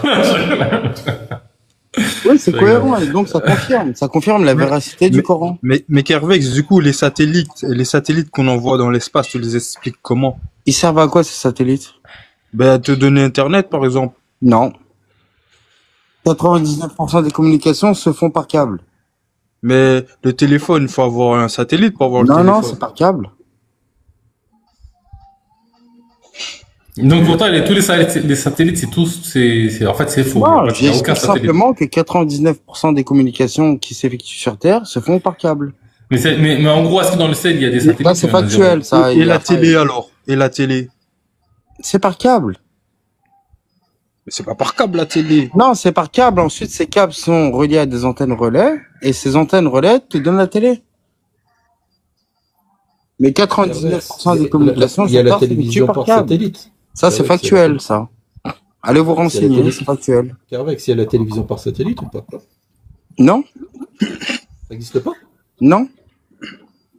Oui, c'est Je cohérent, et donc ça confirme. Ça confirme la Mais- véracité du Coran. Mais Kervex, du coup, les satellites qu'on envoie dans l'espace, tu les expliques comment? Ils servent à quoi ces satellites? Ben, à te donner Internet, par exemple. Non. 99% des communications se font par câble. Mais le téléphone, il faut avoir un satellite pour avoir le Non, téléphone. non, c'est par câble. Donc, pourtant, tous les satellites, en fait, c'est faux. Non, Il n'y a j'explique aucun satellite. simplement que 99% des communications qui s'effectuent sur Terre se font par câble. Mais en gros, est-ce que dans le ciel, il y a des satellites? Là, c'est Il y en a zéro. factuel, ça. Et la télé, alors? Et la télé? C'est par câble. Mais c'est pas par câble, la télé. Non, c'est par câble. Ensuite, ces câbles sont reliés à des antennes relais, et ces antennes relais te donnent la télé. Mais 99% des communications Il y a sur la Terre télévision s'effectuent par par câble. satellite. Ça, c'est Ouais, factuel, ça. Allez vous C'est la renseigner, télé. c'est factuel. Carvex, il y a la télévision par satellite ou pas? Non? Ça n'existe pas? Non?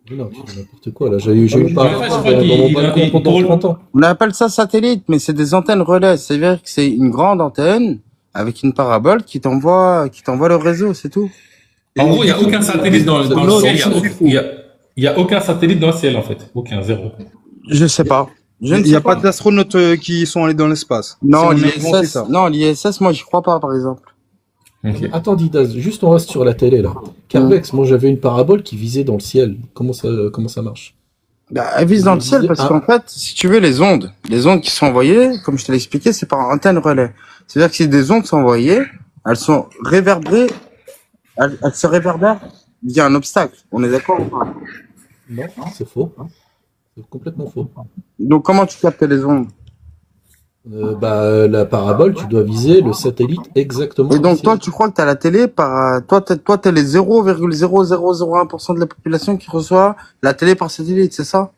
Mais non, tu dis n'importe quoi, là. J'ai eu Mais pas en fait, je crois dans mon qu'il- balcon il- pendant pour- 30 ans. On appelle ça satellite, mais c'est des antennes relais. C'est-à-dire que c'est une grande antenne avec une parabole qui t'envoie le réseau, c'est tout. En gros, il n'y a aucun satellite dans le Non, ciel. non, Il y a aucun satellite dans le ciel, en fait. Aucun, zéro. Je sais pas. Je ne Il n'y sais a pas d'astronautes qui sont allés dans l'espace. Non, C'est- on a inventé l'ISS, ça. non, l'ISS, moi, j'y crois pas, par exemple. Ok. Attends, Didaz, juste on reste sur la télé, là. Carvex, moi j'avais une parabole qui visait dans le ciel. Comment ça marche? Bah, elle vise dans le ciel parce qu'en fait, si tu veux, les ondes qui sont envoyées, comme je te l'ai expliqué, c'est par antenne relais. C'est-à-dire que si des ondes sont envoyées, elles sont réverbérées, elles se réverbèrent via un obstacle. On est d'accord ou pas? Non, c'est faux. C'est complètement faux. Donc, comment tu captes les ondes? La parabole, tu dois viser le satellite exactement. Et dans le donc, toi, ciel. tu crois que t'as la télé toi, t'es les 0,0001% de la population qui reçoit la télé par satellite, c'est ça?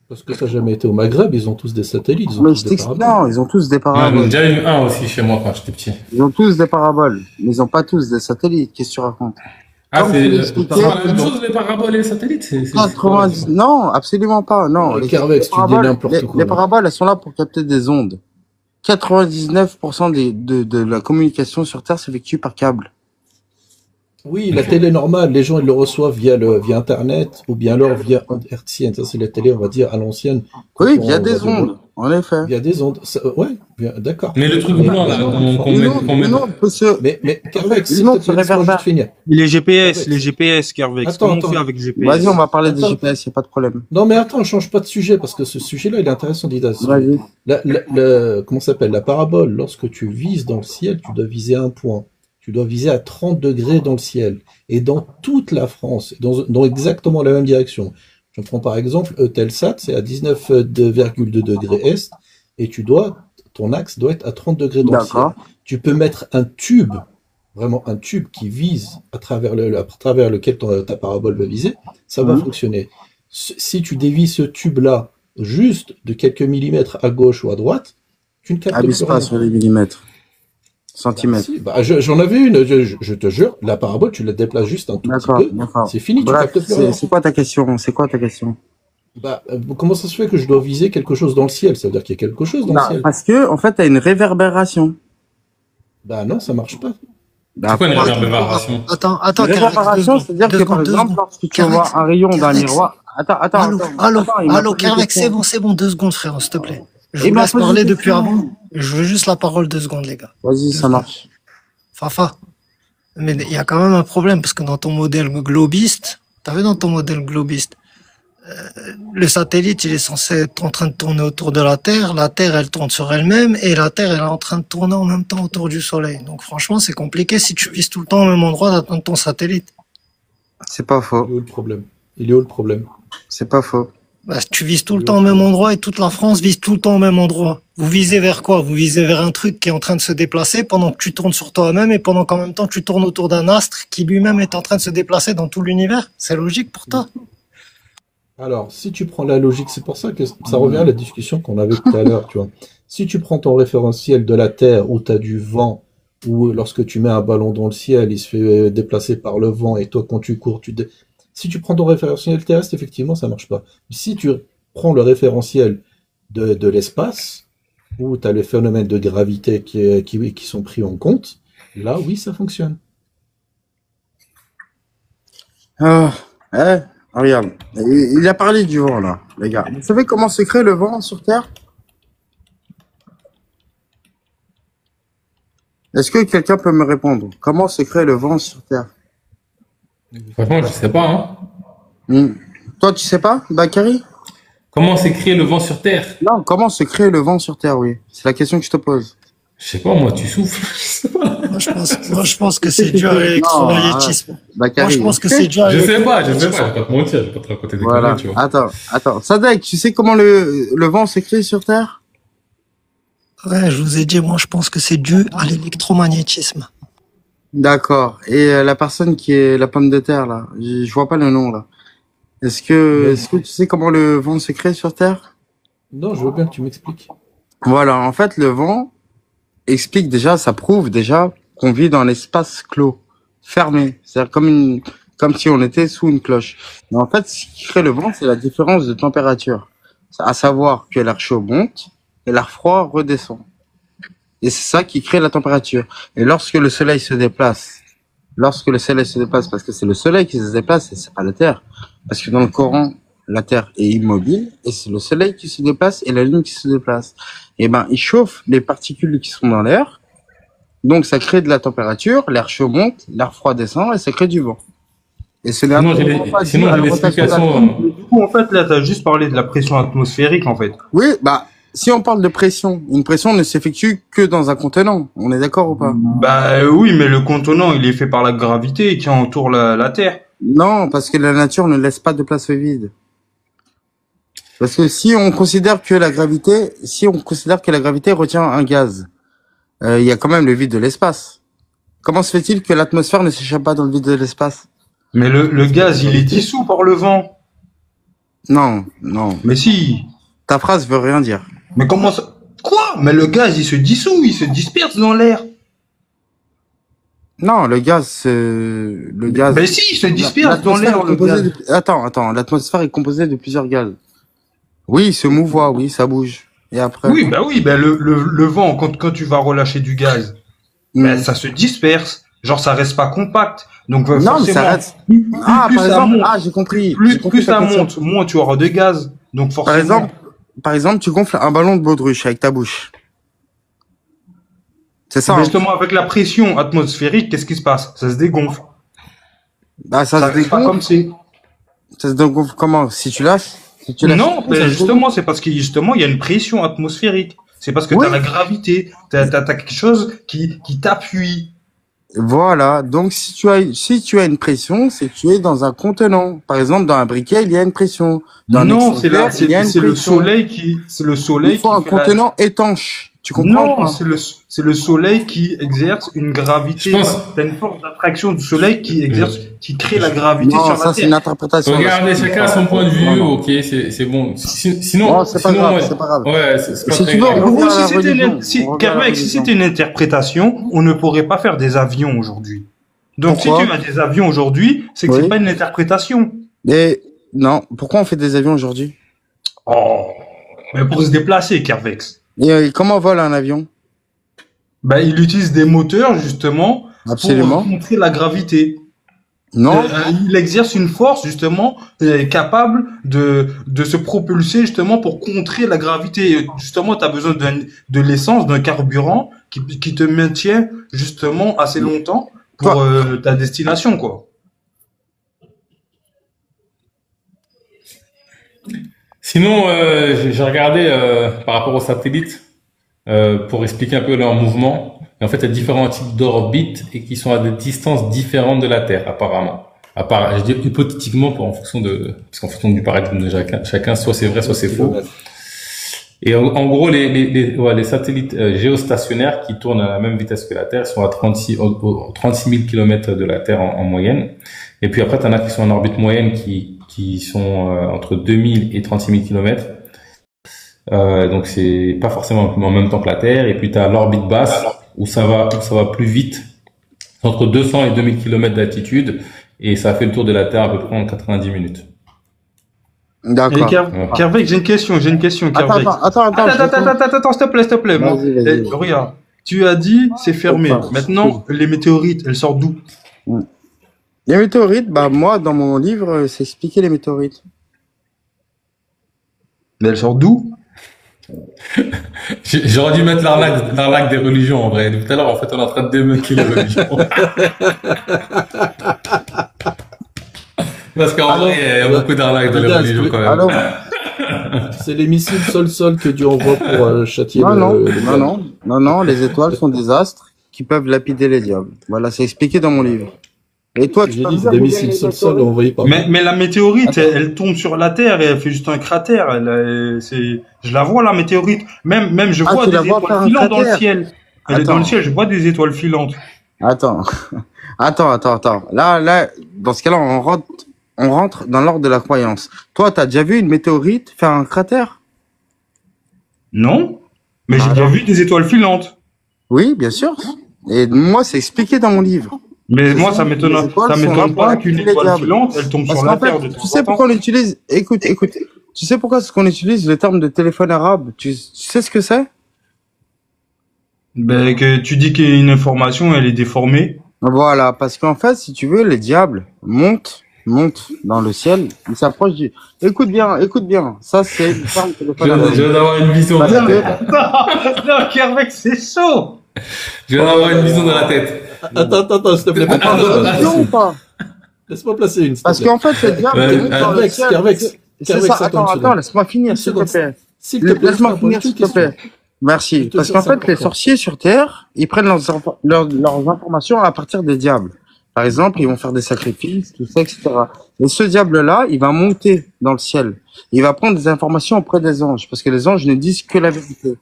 Parce que ça n'a jamais été au Maghreb, ils ont tous des satellites, ils ont Mais tous je des t'explique, paraboles. non, ils ont tous des J'en ai paraboles. déjà eu un aussi chez moi quand j'étais petit. Ils ont tous des paraboles. Mais ils ont pas tous des satellites. Qu'est-ce que tu racontes? Ah, Comme c'est tu l'expliquais, c'est pas la même chose, les paraboles et les satellites? C'est quoi la 90, différence? non, absolument pas, non. Carvex, tu dis paraboles, n'importe quoi. les paraboles, elles sont là pour capter des ondes. 99% de la communication sur Terre s'effectue par câble. Oui, la télé normale, les gens ils le reçoivent via Internet ou bien alors via hertzienne. Ça, c'est la télé, on va dire, à l'ancienne. Oui, On via va des dire- ondes, en effet. Via des ondes. Ouais, d'accord. Mais le truc blanc, là, qu'on met. Une onde peut se... Mais Carvex, Une s'il te onde se plaît, laisse-moi réverbère. juste finir. Les GPS, Kervex. Attends, Comment on attends. fait avec GPS? Vas-y, on va parler des Attends. GPS, y a pas de problème. Non, mais attends, change pas de sujet parce que ce sujet-là, il est intéressant, Didas. Vas-y. Comment ça s'appelle? La parabole, lorsque tu vises dans le ciel, tu dois viser un point. Tu dois viser à 30 degrés dans le ciel. Et dans toute la France, dans exactement la même direction. Je prends par exemple Eutelsat, c'est à 19,2 degrés est, et ton axe doit être à 30 degrés dans le ciel. D'accord. Tu peux mettre un tube, vraiment un tube qui vise à travers lequel ta parabole va viser, ça va fonctionner. Si tu dévies ce tube-là juste de quelques millimètres à gauche ou à droite, tu ne captes plus Abuse pas rien. sur les millimètres. Centimètres. Si, j'en avais une, je te jure, la parabole, tu la déplaces juste un tout petit D'accord, peu, d'accord. c'est fini, tu Bref, captes plus rien. c'est quoi ta question? C'est quoi ta question? Comment ça se fait que je dois viser quelque chose dans le ciel? Ça veut dire qu'il y a quelque chose dans le ciel. Parce que, en fait, t'as une réverbération. Bah non, ça marche pas. C'est quoi une réverbération? Attends, Une Carvex, réverbération, c'est-à-dire que, par exemple, secondes. lorsque tu vois un rayon d'un Carvex. miroir... Attends, Allô, Carvex, c'est bon, 2 secondes, frère, s'il te plaît. Je vous laisse parler depuis avant. Je veux juste la parole 2 secondes, les gars. Vas-y, ça marche. Fafa. Mais il y a quand même un problème, parce que dans ton modèle globiste, t'as vu dans ton modèle globiste, Le satellite, il est censé être en train de tourner autour de la Terre, elle tourne sur elle-même, et la Terre, elle est en train de tourner en même temps autour du Soleil. Donc franchement, c'est compliqué si tu vises tout le temps au même endroit d'atteindre ton satellite. C'est pas Il faux. est où le problème? Il est où le problème? C'est pas faux. Bah, tu vises tout le temps au même endroit et toute la France vise tout le temps au même endroit. Vous visez vers quoi? Vous visez vers un truc qui est en train de se déplacer pendant que tu tournes sur toi-même et pendant qu'en même temps tu tournes autour d'un astre qui lui-même est en train de se déplacer dans tout l'univers. C'est logique pour toi. Alors, si tu prends la logique, c'est pour ça que ça revient à la discussion qu'on avait tout à l'heure, tu vois. Si tu prends ton référentiel de la Terre où tu as du vent, où lorsque tu mets un ballon dans le ciel, il se fait déplacer par le vent, et toi, quand tu cours, si tu prends ton référentiel terrestre, effectivement, ça marche pas. Si tu prends le référentiel de l'espace, où tu as les phénomènes de gravité qui sont pris en compte, là, oui, ça fonctionne. Ah, regarde. Il a parlé du vent, là, les gars. Vous savez comment se crée le vent sur Terre? Est-ce que quelqu'un peut me répondre? Comment se crée le vent sur Terre? Franchement, je sais pas, hein. Toi, tu sais pas, Bakary? Comment s'écrit le vent sur Terre? Non, comment se crée le vent sur Terre, oui. C'est la question que je te pose. Je sais pas, moi, tu souffles. Je sais pas. Moi, je pense que c'est dû à l'électromagnétisme. Moi, Bakary. je pense que c'est dû à Je sais pas, je vais l'électromagnétisme. pas te mentir, je vais pas te raconter des Voilà. conneries, tu vois. Attends. Sadek, tu sais comment le vent se crée sur Terre? Ouais, je vous ai dit, moi, je pense que c'est dû à l'électromagnétisme. D'accord. Et la personne qui est la pomme de terre, là, je vois pas le nom, là. Est-ce que tu sais comment le vent se crée sur Terre? Non, je veux bien que tu m'expliques. Voilà, en fait, le vent explique déjà, ça prouve déjà qu'on vit dans l'espace clos, fermé. C'est-à-dire comme si on était sous une cloche. Mais en fait, ce qui crée le vent, c'est la différence de température. À savoir que l'air chaud monte et l'air froid redescend. Et c'est ça qui crée la température. Et lorsque le soleil se déplace, parce que c'est le soleil qui se déplace et c'est pas la Terre. Parce que dans le Coran, la Terre est immobile et c'est le soleil qui se déplace et la lune qui se déplace. Et ben, il chauffe les particules qui sont dans l'air. Donc, ça crée de la température, l'air chaud monte, l'air froid descend et ça crée du vent. Et c'est Sinon, j'ai l'explication. Mais du coup, en fait, là, t'as juste parlé de la pression atmosphérique, en fait. Oui, bah, si on parle de pression, une pression ne s'effectue que dans un contenant. On est d'accord ou pas? Bah oui, mais le contenant, il est fait par la gravité qui entoure la Terre. Non, parce que la nature ne laisse pas de place au vide. Parce que si on considère que la gravité retient un gaz, il y a quand même le vide de l'espace. Comment se fait-il que l'atmosphère ne s'échappe pas dans le vide de l'espace? Mais le gaz, il est dissous par le vent. Non. Mais si. Ta phrase veut rien dire. Mais comment ça? Quoi? Mais le gaz, il se dissout, il se disperse dans l'air. Non, le gaz. Mais si, il se disperse dans l'air, le gaz. Attends, l'atmosphère est composée de plusieurs gaz. Oui, il se mouvoie, oui, ça bouge. Et après? Oui, le vent, quand tu vas relâcher du gaz, ça se disperse. Genre, ça reste pas compact. Donc, Non, forcément, mais ça reste. plus Par ça exemple, monte, j'ai compris. plus ça monte, moins tu auras de gaz. Donc, forcément. Par exemple, tu gonfles un ballon de baudruche avec ta bouche. C'est ça. Mais justement, avec la pression atmosphérique, qu'est-ce qui se passe? Ça se dégonfle. Bah, Ça reste pas comme c'est. Ça se dégonfle comment? Si tu lâches? Non, mais justement, c'est parce qu'il y a une pression atmosphérique. C'est parce que t'as la gravité, t'as quelque chose qui t'appuie. Voilà. Donc, si tu as une pression, c'est que tu es dans un contenant. Par exemple, dans un briquet, il y a une pression. Non, c'est le soleil qui Il faut un contenant étanche. Tu comprends? Non, c'est le soleil qui exerce une gravité. T'as une force d'attraction du soleil qui crée la gravité sur la Terre. Ça, c'est une interprétation. Regardez, chacun a son point de vue, ok, c'est bon. Sinon, c'est pas grave. Ouais, c'est pas Si très tu veux, grave. on revient Si c'était une interprétation, on ne pourrait pas faire des avions aujourd'hui. Donc, Pourquoi? si tu as des avions aujourd'hui, c'est que c'est pas une interprétation. Mais, non. Pourquoi on fait des avions aujourd'hui? Oh. Mais pour se déplacer, Kervex. Et comment vole un avion? Bah, il utilise des moteurs, justement, Absolument. pour contrer la gravité. Non. Il exerce une force, justement, capable de se propulser, justement, pour contrer la gravité. Justement, tu as besoin de l'essence, d'un carburant qui te maintient, justement, assez longtemps pour ta destination, quoi. Sinon, j'ai regardé par rapport aux satellites pour expliquer un peu leur mouvement. Et en fait, il y a différents types d'orbites et qui sont à des distances différentes de la Terre, apparemment. À part, je dis hypothétiquement, parce qu'en fonction du paradigme de chacun, soit c'est vrai, soit c'est faux. Et en gros, les satellites géostationnaires qui tournent à la même vitesse que la Terre sont à 36 000 km de la Terre en moyenne. Et puis après, t'en as qui sont en orbite moyenne qui sont entre 2000 et 36 000 km. Donc c'est pas forcément en même temps que la Terre. Et puis t'as l'orbite basse où ça va plus vite, entre 200 et 2000 km d'altitude, et ça fait le tour de la Terre à peu près en 90 minutes. Et D'accord. Kervek, j'ai une question, Kervek. Attends, s'il te plaît. Bon, Vas-y. regarde, tu as dit c'est fermé. Enfin, Maintenant, les météorites, elles sortent d'où? Les météorites, bah, moi, dans mon livre, c'est expliquer les météorites. Mais elles sortent d'où? J'aurais dû mettre l'arnaque des religions en vrai. Tout à l'heure, en fait, on est en train de démontrer les religions. Parce qu'en vrai, il y a beaucoup d'arnaques dans les religions quand même. Alors, C'est les missiles sol-sol que Dieu envoie pour châtier non, les étoiles sont des astres qui peuvent lapider les diables. Voilà, c'est expliqué dans mon livre. Et toi, tu J'ai peux dit, me c'est dire des où missiles viennent les sol-sol météorites envoyés par Mais la météorite, Attends. elle tombe sur la Terre et elle fait juste un cratère. Je la vois, la météorite. Même je Ah, vois tu des la vois faire étoiles un filantes dans le cratère. ciel. Elle est dans Attends. le ciel, je vois des étoiles filantes. Attends. Attends. Là, dans ce cas-là, on rentre dans l'ordre de la croyance. Toi, t'as déjà vu une météorite faire un cratère? Non? Mais j'ai Ah, déjà non. vu des étoiles filantes. Oui, bien sûr. Et moi, c'est expliqué dans mon livre. Mais Ce moi, sont- ça les m'étonne étoiles sont là m'étonne pour pas qu'une lapider les étoile diables. filante, elle tombe Parce sur qu'en la Terre de fait, temps tu sais en temps. pourquoi on utilise, écoute, tu sais pourquoi est-ce qu'on utilise le terme de téléphone arabe? Tu sais ce que c'est? Ben, que tu dis qu'une information, elle est déformée. Voilà, parce qu'en fait, si tu veux, les diables montent dans le ciel, ils s'approchent du... Écoute bien, ça c'est le terme téléphone arabe. Je viens d'avoir une vision. Parce que, Non, Kervek, c'est chaud! Je viens d'avoir une vision dans la tête. Attends, s'il te plaît. Attends, attention ou pas? Laisse-moi placer une. s'il te Parce plaît. qu'en fait, les diables Ouais, montent dans le ciel. Kervex, C'est ça, attends, laisse-moi finir, s'il te plaît. Laisse-moi finir, s'il te plaît. Merci. Parce qu'en fait, les sorciers sur Terre, ils prennent leurs informations à partir des diables. Par exemple, ils vont faire des sacrifices, tout ça, etc. Et ce diable-là, il va monter dans le ciel. Il va prendre des informations auprès des anges, parce que les anges ne disent que la vérité.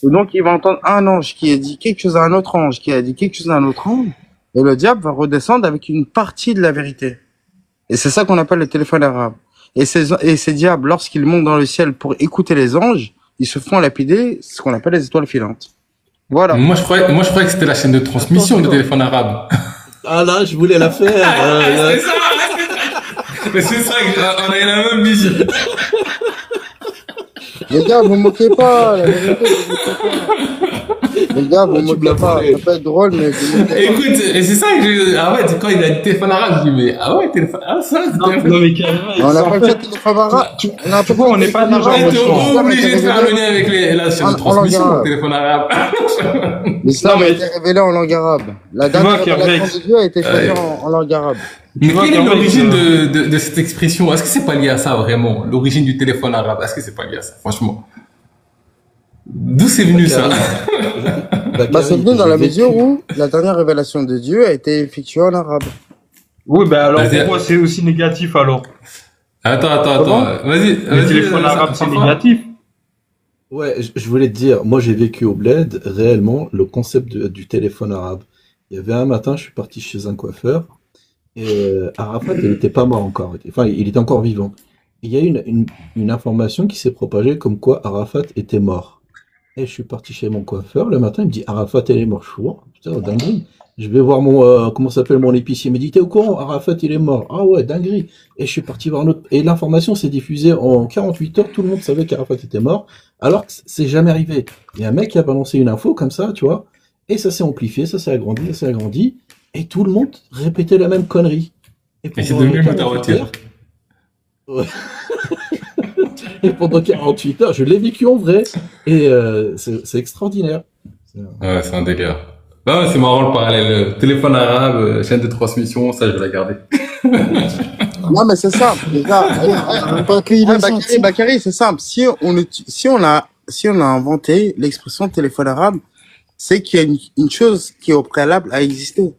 Et donc, il va entendre un ange qui a dit quelque chose à un autre ange, qui a dit quelque chose à un autre ange, et le diable va redescendre avec une partie de la vérité. Et c'est ça qu'on appelle le téléphone arabe. Et ces diables, lorsqu'ils montent dans le ciel pour écouter les anges, ils se font lapider, ce qu'on appelle les étoiles filantes. Voilà. Moi, je croyais que c'était la chaîne de transmission du téléphone arabe. Ah là, je voulais la faire. C'est ça, mais c'est ça qu'on a eu la même vision. Les gars, vous moquez pas, la vérité, vous moquez pas. Les gars, vous Tu me moquez l'as pas. volé. Ça peut être drôle, mais vous moquez pas. Écoute, et c'est ça que ah ouais, quand il a dit téléphone arabe, je dis, mais ah ouais, téléphone, ah ça, c'est téléphone. Non, mais Kervek, On en appelle fait, ça téléphone arabe. On appelle vois, ça on n'est pas téléphone des gens, arabe. Et t'es moi, je obligé de faire le lien avec la chaîne de transmission, arabe. le téléphone arabe. L'islam Non, a mais- été révélé en langue arabe. La Tu vois, dernière révélation Kervek. de Dieu a été choisie en langue arabe. Mais vois, quelle est Kervek, l'origine de cette expression? Est-ce que c'est pas lié à ça, vraiment? L'origine du téléphone arabe, est-ce que c'est pas lié à ça, franchement? D'où c'est venu ça? Bah, c'est venu dans la mesure où la dernière révélation de Dieu a été effectuée en arabe. Oui, ben alors Vas-y. pourquoi c'est aussi négatif alors? Comment Vas-y. Le téléphone arabe, c'est négatif. Ouais, je voulais te dire, moi j'ai vécu au bled, réellement, le concept du téléphone arabe. Il y avait un matin, je suis parti chez un coiffeur, et Arafat, il n'était pas mort encore, enfin, il était encore vivant. Il y a une information qui s'est propagée comme quoi Arafat était mort. Et je suis parti chez mon coiffeur, le matin, il me dit, Arafat, il est mort. Je suis oh, putain, dinguerie. Je vais voir comment s'appelle mon épicier. Il me dit, t'es au courant, Arafat, il est mort. Ah ouais, dinguerie. Et je suis parti voir un autre. Et l'information s'est diffusée en 48 heures. Tout le monde savait qu'Arafat était mort. Alors que c'est jamais arrivé. Il y a un mec qui a balancé une info comme ça, tu vois. Et ça s'est amplifié, ça s'est agrandi. Et tout le monde répétait la même connerie. Et c'est devenu 48 Mutawatir. heures, ouais. Et pendant 48 heures, je l'ai vécu en vrai. Et c'est extraordinaire. Ouais, c'est un délire. Bah ouais, c'est marrant le parallèle. Téléphone arabe, chaîne de transmission, ça je vais la garder. Non, mais c'est simple. Déjà, On n'a même pas accueilli les Bakary, Bakary, c'est simple. Si on a inventé l'expression téléphone arabe, c'est qu'il y a une chose qui est au préalable à exister.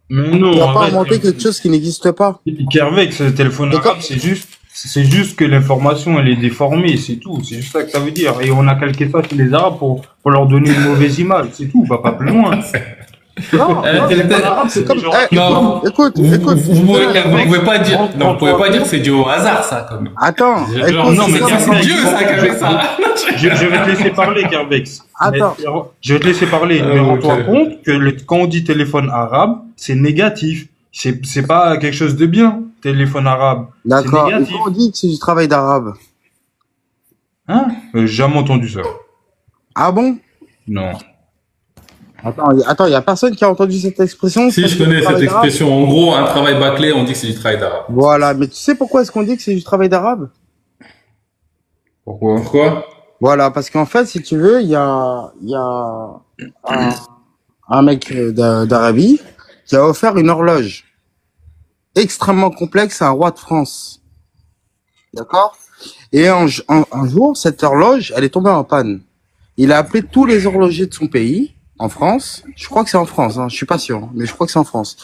Mais On non, n'a pas arrête. inventé quelque chose qui n'existe pas. Kervex, le téléphone D'accord. arabe, c'est juste que l'information, elle est déformée, c'est tout. C'est juste ça que ça veut dire. Et on a calqué ça sur les Arabes pour leur donner une mauvaise image, c'est tout. Va pas plus loin. Non, Euh, non, t'es- téléphone arabe, c'est comme. genre- Non. Écoute, Vous écoute. pouvez pas dire, non, vous pouvez pas dire que c'est dû au hasard, ça, quand même. Attends, Genre, écoute, non, mais c'est Kervex, simple. C'est Dieu, ça, qui a fait ça. Je vais te laisser parler, Kervex. Attends. Mais, je vais te laisser parler. Mais ok. rends-toi compte que quand on dit téléphone arabe, c'est négatif. C'est pas quelque chose de bien, téléphone arabe. D'accord. C'est Et négatif. quand on dit que c'est du travail d'arabe. Hein? Jamais entendu ça. Ah bon? Non. Attends, il y a personne qui a entendu cette expression? Si, c'est je du connais travail cette d'arabe. expression. En gros, un travail bâclé, on dit que c'est du travail d'arabe. Voilà, mais tu sais pourquoi est-ce qu'on dit que c'est du travail d'arabe? Pourquoi? Pourquoi? Voilà, parce qu'en fait, si tu veux, il y a un mec d'Arabie qui a offert une horloge extrêmement complexe à un roi de France. D'accord? Et un jour, cette horloge, elle est tombée en panne. Il a appelé tous les horlogers de son pays, en France. Je crois que c'est en France, hein, je suis pas sûr, hein, mais je crois que c'est en France.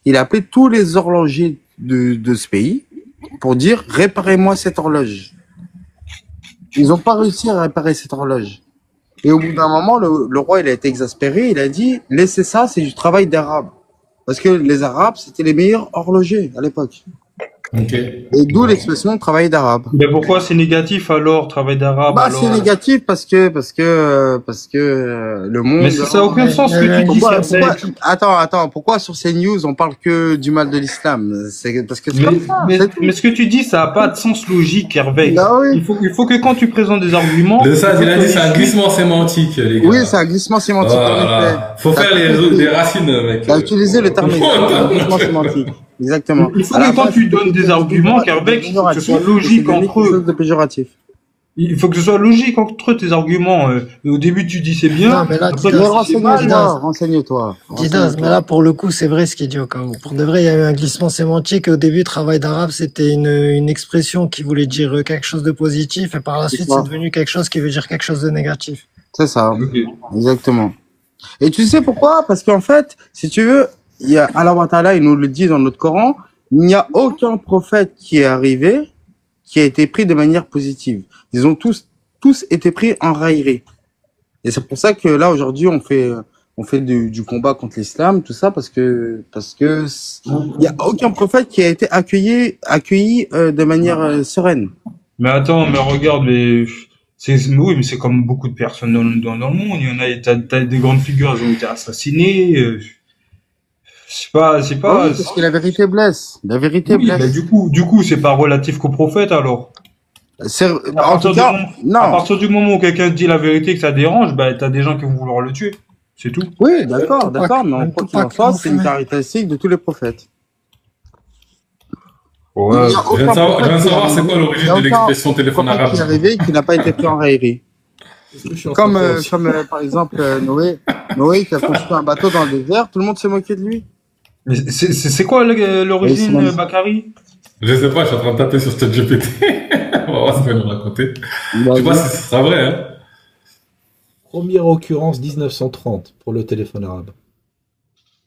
Il a appelé tous les horlogers de ce pays pour dire, réparez-moi cette horloge. Ils ont pas réussi à réparer cette horloge. Et au bout d'un moment, le roi, il a été exaspéré, il a dit, laissez ça, c'est du travail d'arabe. Parce que les Arabes, c'était les meilleurs horlogers à l'époque. Ok. Et d'où l'expression travail d'arabe. Mais pourquoi c'est négatif alors, travail d'arabe Bah, alors? c'est négatif parce que le monde. Mais ça n'a aucun sens ce que tu dis, Kervex. Attends, pourquoi sur ces news on parle que du mal de l'islam? C'est parce que c'est comme ça. Mais ce que tu dis, ça n'a pas de sens logique, Kervex. Bah oui. Il faut que quand tu présentes des arguments. Le ça, il a dit, c'est un glissement sémantique, les gars. Oui, c'est un glissement sémantique. en effet. Voilà. Faut faire les racines, mec. T'as utilisé le terme glissement sémantique. Exactement. Il faut À la que quand base, tu donnes des arguments, Kervex, il faut que ce soit logique c'est entre quelque chose eux. de péjoratif. Il faut que ce soit logique entre eux, tes arguments. Au début, tu dis c'est bien. Non, mais là, Après, Didas, tu dis c'est mal. Renseigne-toi. Didas, mais là, pour le coup, c'est vrai ce qu'il dit au cas où. Pour de vrai, il y a eu un glissement sémantique. Au début, travail d'arabe, c'était une expression qui voulait dire quelque chose de positif, et par la suite, ça. c'est devenu quelque chose qui veut dire quelque chose de négatif. C'est ça. Ok. Exactement. Et tu sais pourquoi? Parce qu'en fait, si tu veux, il y a Allah wa ta'ala, il nous le dit dans notre Coran, il n'y a aucun prophète qui est arrivé qui a été pris de manière positive. Ils ont tous été pris en raillerie. Et c'est pour ça que là, aujourd'hui, on fait du combat contre l'islam, tout ça, parce que il y a aucun prophète qui a été accueilli de manière sereine. Mais attends, mais regarde, oui, mais c'est comme beaucoup de personnes dans le monde. Il y en a, t'as des grandes figures, elles ont été assassinées. C'est pas. Oui, parce que la vérité blesse. La vérité Oui, blesse. mais du coup, c'est pas relatif qu'au prophète alors. En tout cas, À non. partir du moment où quelqu'un dit la vérité que ça dérange, bah t'as des gens qui vont vouloir le tuer. C'est tout. Oui, d'accord, mais en même quoi qu'il Tupac en soit, l'ont c'est fait. une caractéristique de tous les prophètes. Ouais. Il y a Je viens de aucun savoir, prophète qui c'est quoi il y l'origine a de aucun l'expression téléphone prophète arabe. qui est arrivé qui n'a pas été pris en raillerie. Comme par exemple Noé qui a construit un bateau dans le désert, tout le monde s'est moqué de lui. Mais c'est quoi l'origine, Oui, c'est Bakary? Je sais pas, je suis en train de taper sur ChatGPT. On va voir ce qu'il va nous raconter. Je sais pas si ce sera vrai, hein. Première occurrence 1930 pour le téléphone arabe.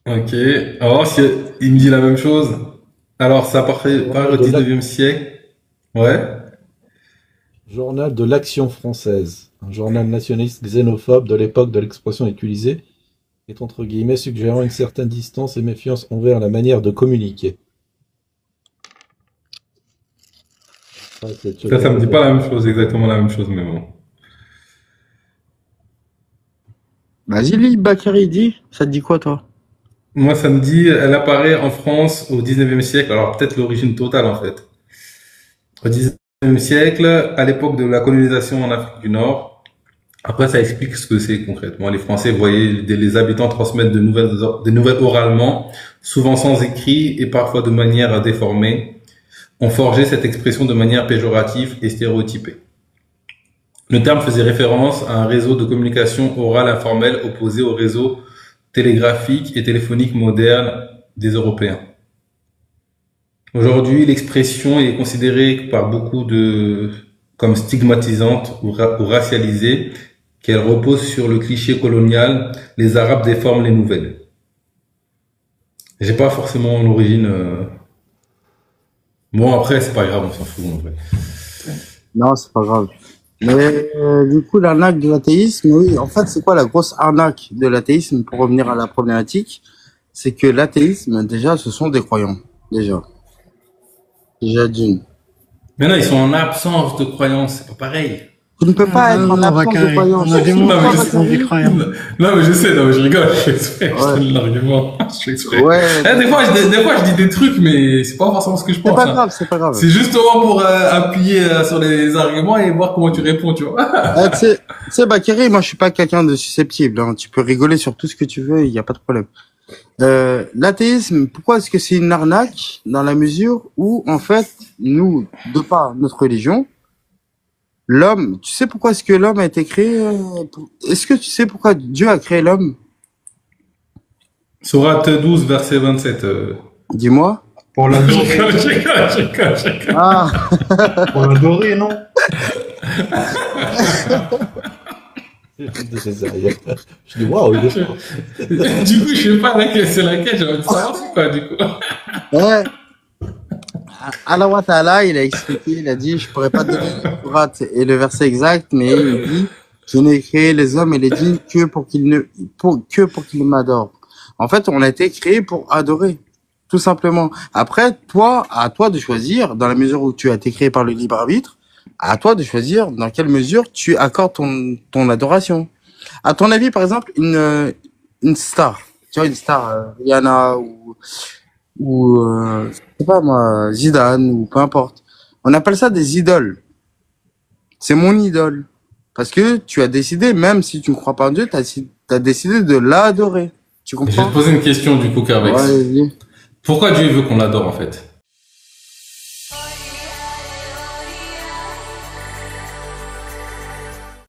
Ok. On va voir si il me dit la même chose. Alors, ça part au 19e siècle. Ouais. Journal de l'Action française, un journal nationaliste xénophobe de l'époque de l'expression utilisée, est entre guillemets suggérant une certaine distance et méfiance envers la manière de communiquer. Ça me dit pas la même chose, exactement la même chose, mais bon. Vas-y, lis, Bakary, dis. Ça te dit quoi, toi? Moi, ça me dit, elle apparaît en France au 19e siècle. Alors, peut-être l'origine totale, en fait. Au 19e siècle, à l'époque de la colonisation en Afrique du Nord. Après, ça explique ce que c'est concrètement. Les Français voyaient les habitants transmettre des nouvelles oralement, souvent sans écrit et parfois de manière déformée. On forgeait cette expression de manière péjorative et stéréotypée. Le terme faisait référence à un réseau de communication orale informelle opposé au réseau télégraphique et téléphonique moderne des Européens. Aujourd'hui, l'expression est considérée par beaucoup comme stigmatisante ou racialisée, qu'elle repose sur le cliché colonial, les Arabes déforment les nouvelles. J'ai pas forcément l'origine. Bon, après, c'est pas grave, on s'en fout en vrai. Non, c'est pas grave. Mais du coup, l'arnaque de l'athéisme, oui, en fait, c'est quoi la grosse arnaque de l'athéisme pour revenir à la problématique? C'est que l'athéisme, déjà, ce sont des croyants. Déjà d'une. Maintenant, ils sont en absence de croyance, c'est pas pareil. Tu ne peux pas être en on va absence de carré. croyance. On a des mots Non, mais qui je sont des croyants. Non, mais je sais, non, mais je rigole, je fais exprès, je Ouais. donne l'argument. Je fais exprès. Ouais. Des fois, je dis des trucs, mais c'est pas forcément ce que je C'est pense. pas Hein. grave, c'est pas grave. C'est justement pour appuyer sur les arguments et voir comment tu réponds, tu vois. Tu sais, Bakary, moi, je suis pas quelqu'un de susceptible, hein. Tu peux rigoler sur tout ce que tu veux, il y a pas de problème. L'athéisme, pourquoi est-ce que c'est une arnaque? Dans la mesure où, en fait, nous, de par notre religion, l'homme, tu sais pourquoi est-ce que l'homme a été créé? Est-ce que tu sais pourquoi Dieu a créé l'homme? Sourate 12, verset 27. Dis-moi. Pour Je l'adorer. rigole. Ah, Pour l'adorer, non? Je dis, waouh, il est fort. Du coup, je sais pas laquelle c'est laquelle, j'ai envie de savoir c'est quoi, du coup. ouais. Allah wa ta'ala, il a expliqué, il a dit, je pourrais pas te donner le sourate et le verset exact, mais il dit, je n'ai créé les hommes et les djinns que pour qu'ils m'adorent. En fait, on a été créé pour adorer. Tout simplement. Après, toi, à toi de choisir, dans la mesure où tu as été créé par le libre arbitre, à toi de choisir dans quelle mesure tu accordes ton adoration. À ton avis, par exemple, une star, tu vois, une star, Rihanna ou je sais pas moi, Zidane ou peu importe. On appelle ça des idoles. C'est mon idole. Parce que tu as décidé, même si tu ne crois pas en Dieu, t'as décidé de l'adorer. Tu Je vais comprends? te poser une question, du coup, Carvex. Ouais, vas-y. Pourquoi Dieu veut qu'on l'adore, en fait?